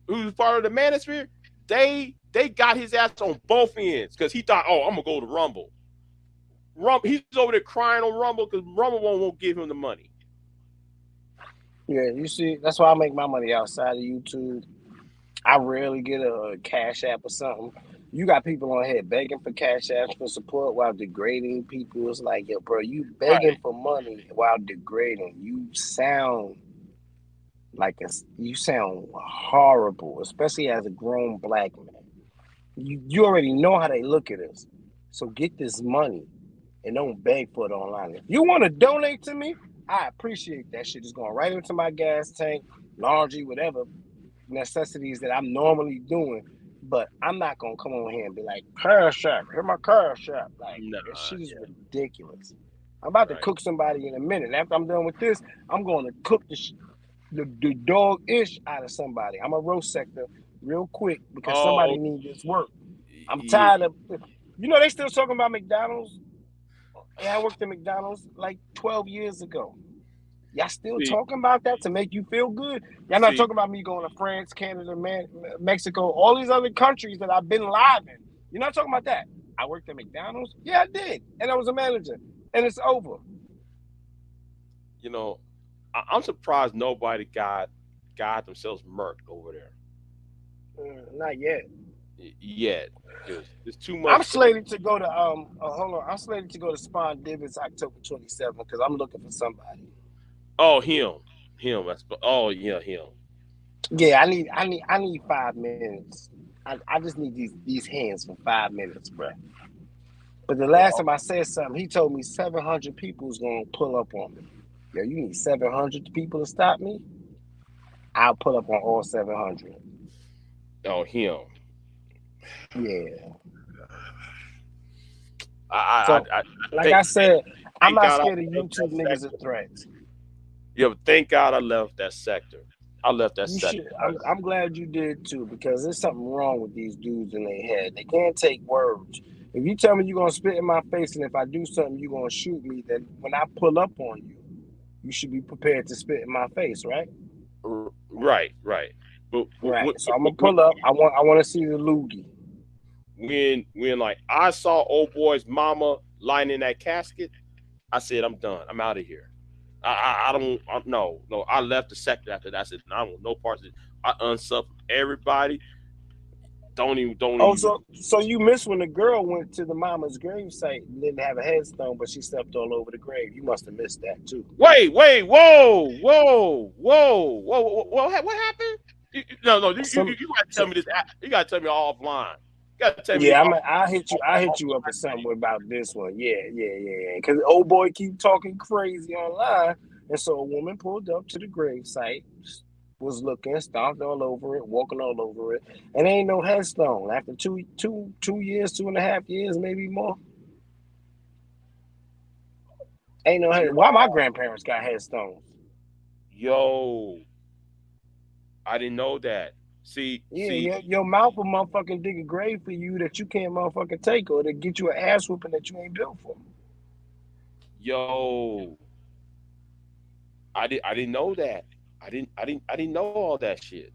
who's part of the Manosphere, they got his ass on both ends because he thought, oh, I'm gonna go to Rumble. He's over there crying on Rumble because Rumble won't give him the money. Yeah, you see, that's why I make my money outside of YouTube. I rarely get a Cash App or something. You got people on here begging for Cash Apps for support while degrading people. It's like, yo, bro, you begging for money while degrading. You sound horrible, especially as a grown black man. You already know how they look at us. So get this money and don't beg for it online. If you want to donate to me, I appreciate that shit. It's going right into my gas tank, laundry, whatever necessities that I'm normally doing. But I'm not gonna come on here and be like, Cash App, here's my Cash App. Like, this shit is ridiculous. I'm about to cook somebody in a minute. After I'm done with this, I'm going to cook the dog-ish out of somebody. I'm a roast sector real quick because somebody needs this work. I'm tired of, you know, they still talking about McDonald's. Yeah, I worked at McDonald's like 12 years ago. Y'all still talking about that to make you feel good? Y'all not talking about me going to France, Canada, Mexico, all these other countries that I've been live in. You're not talking about that. I worked at McDonald's? Yeah, I did. And I was a manager. And it's over. You know, I'm surprised nobody got themselves murked over there. Not yet. Yet. It's too much. I'm slated to go to I'm slated to go to Spawn Divots October 27th because I'm looking for somebody. Oh, him. Him. Yeah, him. Yeah, I need 5 minutes. I just need these hands for 5 minutes, bro. But the last time I said something, he told me 700 people is gonna pull up on me. Yo, you need 700 people to stop me? I'll pull up on all 700. Oh, him. Yeah. I Like I said, I'm not God scared of I left YouTube that niggas sector. of threats. Yeah, but thank God I left that sector. I left that You sector. should. I'm glad you did too, because there's something wrong with these dudes in their head. They can't take words. If you tell me you're gonna spit in my face, and if I do something, you're gonna shoot me, then when I pull up on you, you should be prepared to spit in my face, right? Right. But Right. So I'm gonna pull up. I want to see the loogie. when like I saw old boy's mama lying in that casket, I said, I'm done. I'm out of here. I don't. No. I left the sector after that. I said, no, I want no parts of it. I unsubbed everybody. Don't even. Oh, so you missed when the girl went to the mama's grave site and didn't have a headstone, but she stepped all over the grave. You must have missed that too. Wait. Whoa. What happened? No. You gotta tell me this. You gotta tell me offline. You gotta tell me this. Yeah, I hit you up or something about this one. Yeah. Because old boy keep talking crazy online, and so a woman pulled up to the grave site, was looking, stomped all over it, walking all over it, and ain't no headstone. After 2 years, 2.5 years, maybe more, ain't no head. Why my grandparents got headstones? Yo, I didn't know that. See, Your mouth will motherfucking dig a grave for you that you can't motherfucking take, or to get you an ass whooping that you ain't built for. Yo, I didn't know that. I didn't know all that shit.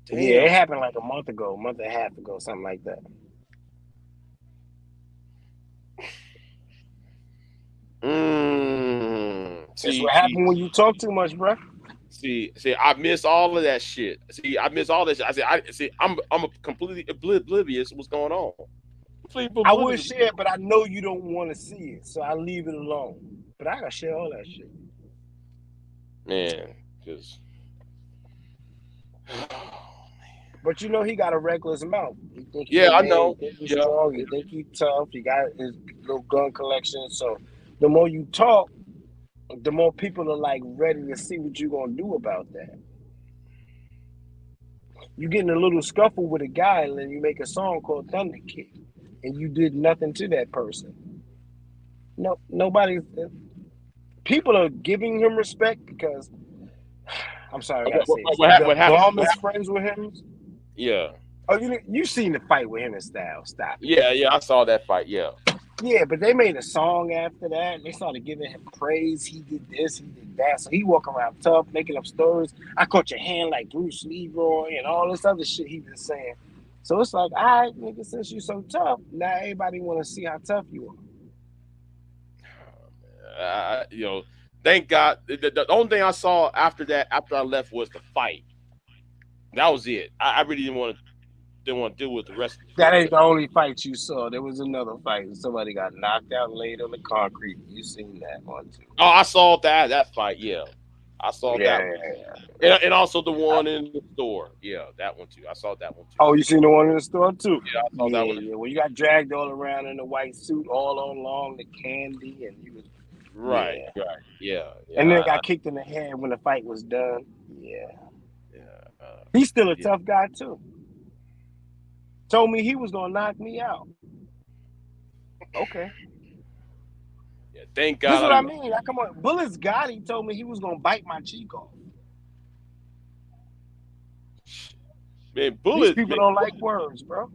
Damn. Yeah, it happened like a month and a half ago, something like that. That's what happened when you talk too much, bro. See, I miss all of that shit. I miss all that shit. I'm completely oblivious to what's going on. I would share, but I know you don't want to see it, so I leave it alone. But I gotta share all that shit. Man, because. But you know he got a reckless mouth. He think I know. He think he's strong. He think he's tough. He got his little gun collection. So the more you talk, the more people are like ready to see what you're gonna do about that. You get in a little scuffle with a guy, and then you make a song called Thunder Kid, and you did nothing to that person. No, nobody. People are giving him respect because. I'm sorry, I gotta say this. What happened? Bomb is friends with him. Yeah. Oh, you seen the fight with him and Style? Stop. Yeah, I saw that fight. Yeah. Yeah, but they made a song after that, and they started giving him praise. He did this, he did that. So he walking around tough, making up stories. I caught your hand like Bruce Leroy and all this other shit he was saying. So it's like, all right, nigga, since you so tough, now everybody want to see how tough you are. Thank God. The only thing I saw after I left, was the fight. That was it. I really didn't want to deal with the rest. That ain't the only fight you saw. There was another fight. Somebody got knocked out and laid on the concrete. You seen that one too? Oh, I saw that fight. Yeah, I saw that one. Yeah. And also the one in the store. Yeah, that one too. I saw that one too. Oh, you seen the one in the store too? Yeah, I saw that one. Yeah, well, you got dragged all around in a white suit, all along the candy, and you was right. Yeah. And then got kicked in the head when the fight was done. Yeah. He's still a tough guy too. Told me he was gonna knock me out. Okay. Yeah, thank God. That's what I mean. Come on, Bullets Gotti told me he was gonna bite my cheek off. Man, Bullets. These people don't like words, bro.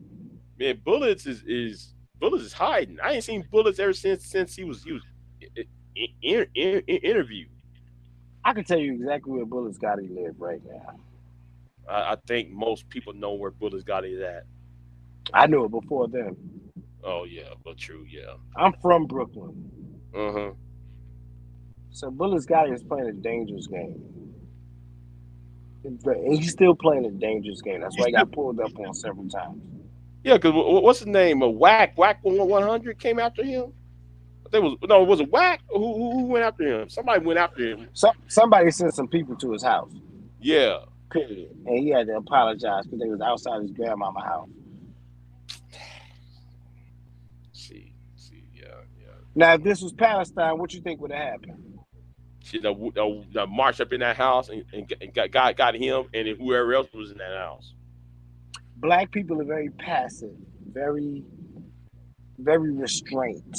Man, Bullets is hiding. I ain't seen Bullets ever since he was interviewed. I can tell you exactly where Bullets Gotti live right now. I think most people know where Bullets Gotti is at. I knew it before then. Oh yeah, but true, yeah. I'm from Brooklyn. Uh-huh. So Bullets Gotti is playing a dangerous game. And he's still playing a dangerous game. That's why he got pulled up on several times. Yeah, because what's his name? Whack 100 came after him. Was it Whack? Who went after him? Somebody went after him. Somebody sent some people to his house. Yeah. period. And he had to apologize because they was outside his grandmama's house. See, yeah. Now, if this was Palestine, what you think would have happened? See, the march up in that house and got him and then whoever else was in that house. Black people are very passive, very, very restrained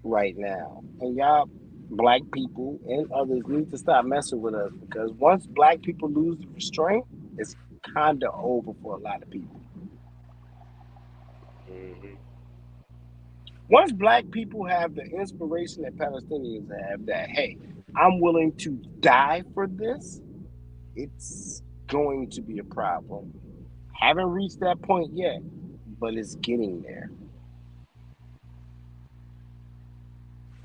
right now. And y'all, black people and others, need to stop messing with us, because once black people lose the restraint, it's kind of over for a lot of people. Mm-hmm. Once black people have the inspiration that Palestinians have, that, hey, I'm willing to die for this, it's going to be a problem. Haven't reached that point yet, but it's getting there.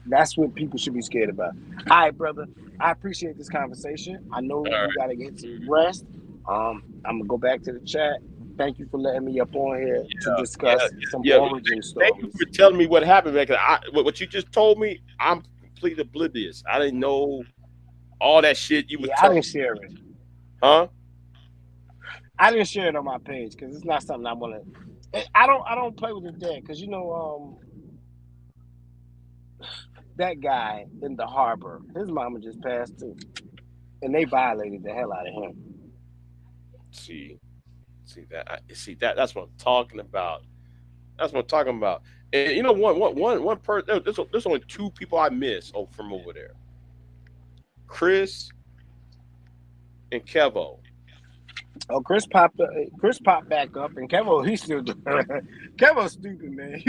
That's what people should be scared about. All right, brother. I appreciate this conversation. I know you got to get some rest. I'm going to go back to the chat. Thank you for letting me up on here to discuss some origin stories. Thank you for telling me what happened, man. What you just told me, I'm completely oblivious. I didn't know all that shit you were telling me. I didn't share it. Huh? I didn't share it on my page because it's not something I want to. I don't play with the dead, because that guy in the harbor, his mama just passed too, and they violated the hell out of him. That's what I'm talking about. That's what I'm talking about. And you know, one person. There's only two people I miss from over there. Chris and Kevo. Oh, Chris popped back up, and Kevo, he's still doing it. Kevo's stupid, man.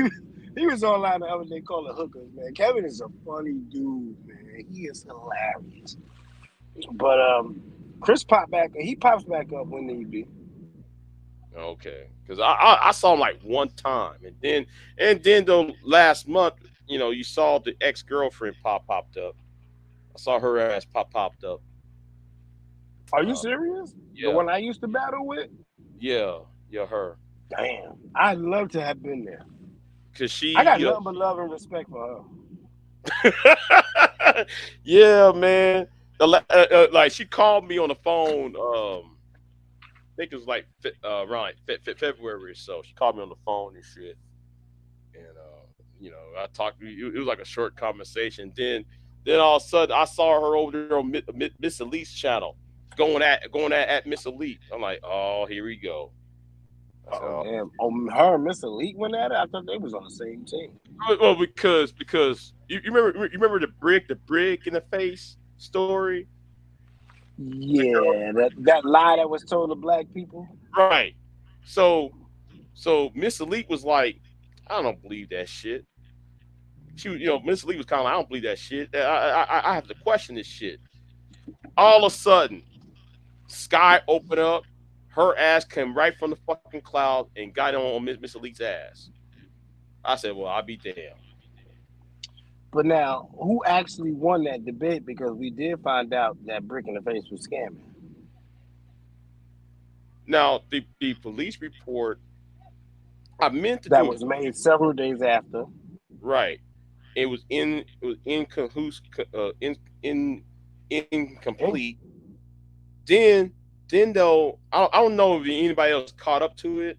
He was online the other day calling hookers, man. Kevin is a funny dude, man. He is hilarious. But Chris pops back up when need be. Okay, because I saw him like one time, and then the last month, you know, you saw the ex-girlfriend popped up. I saw her ass popped up. Are you serious? Yeah. The one I used to battle with? Yeah, her. Damn, I'd love to have been there. Cause I got nothing but love and respect for her. Yeah, man. Like she called me on the phone. I think it was like around February or so. She called me on the phone and shit. And you know, I talked. It was like a short conversation. Then all of a sudden, I saw her over there on Miss Elite's channel, going at Miss Elite. I'm like, oh, here we go. Oh, damn. Her and Miss Elite went at it? I thought they was on the same team. Well, because you remember the brick in the face story? Yeah, that lie that was told to black people. Right. So Miss Elite was like, I don't believe that shit. Miss Elite was kind of like, I don't believe that shit. I have to question this shit. All of a sudden, sky opened up. Her ass came right from the fucking cloud and got on Miss Elite's ass. I said, well, I'll be damned. But now, who actually won that debate? Because we did find out that Brick in the Face was scamming. Now, the police report, I meant to that was made several days after. Right. It was incomplete. Then though, I don't know if anybody else caught up to it.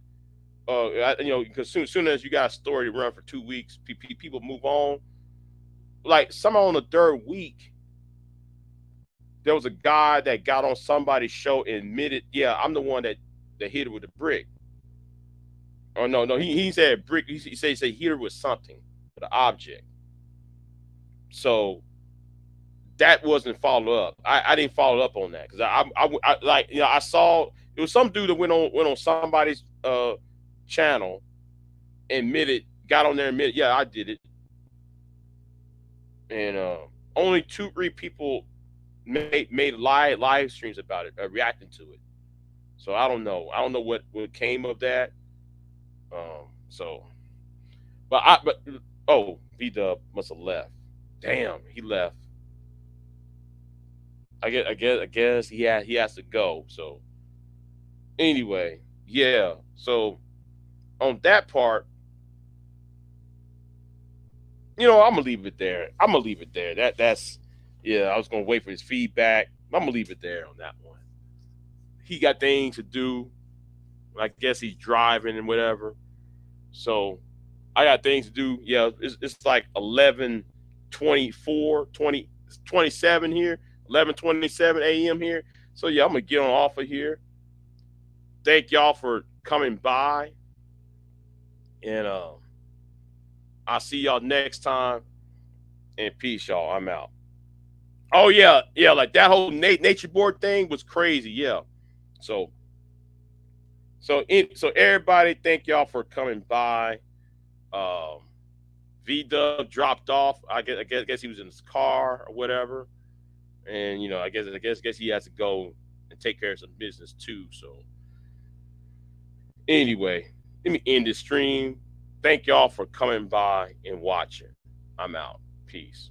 Because soon as you got a story to run for 2 weeks, people move on. Like somehow on the third week, there was a guy that got on somebody's show and admitted, yeah, I'm the one that hit her with a brick. Oh no, he said brick. He said hit her with something, with an object. So that wasn't followed up. I didn't follow up on that because I saw it was some dude that went on somebody's channel, got on there and admitted, yeah, I did it. And only 2-3 people made live streams about it, reacting to it. So I don't know what came of that. B-Dub must have left. Damn, he left. I guess he has to go. So anyway, yeah. So on that part, I'm gonna leave it there. That's I was gonna wait for his feedback. I'm gonna leave it there on that one. he got things to do. I guess he's driving and whatever. So I got things to do. Yeah, it's like 11:24, 27 here, 11:27 a.m. here. So yeah, I'm gonna get on off of here. Thank y'all for coming by, and I'll see y'all next time. And peace, y'all. I'm out. Oh yeah, like that whole nature board thing was crazy. Yeah. So everybody, thank y'all for coming by. V-Dub dropped off. I guess he was in his car or whatever, and I guess he has to go and take care of some business too. So anyway, let me end this stream. Thank y'all for coming by and watching. I'm out. Peace.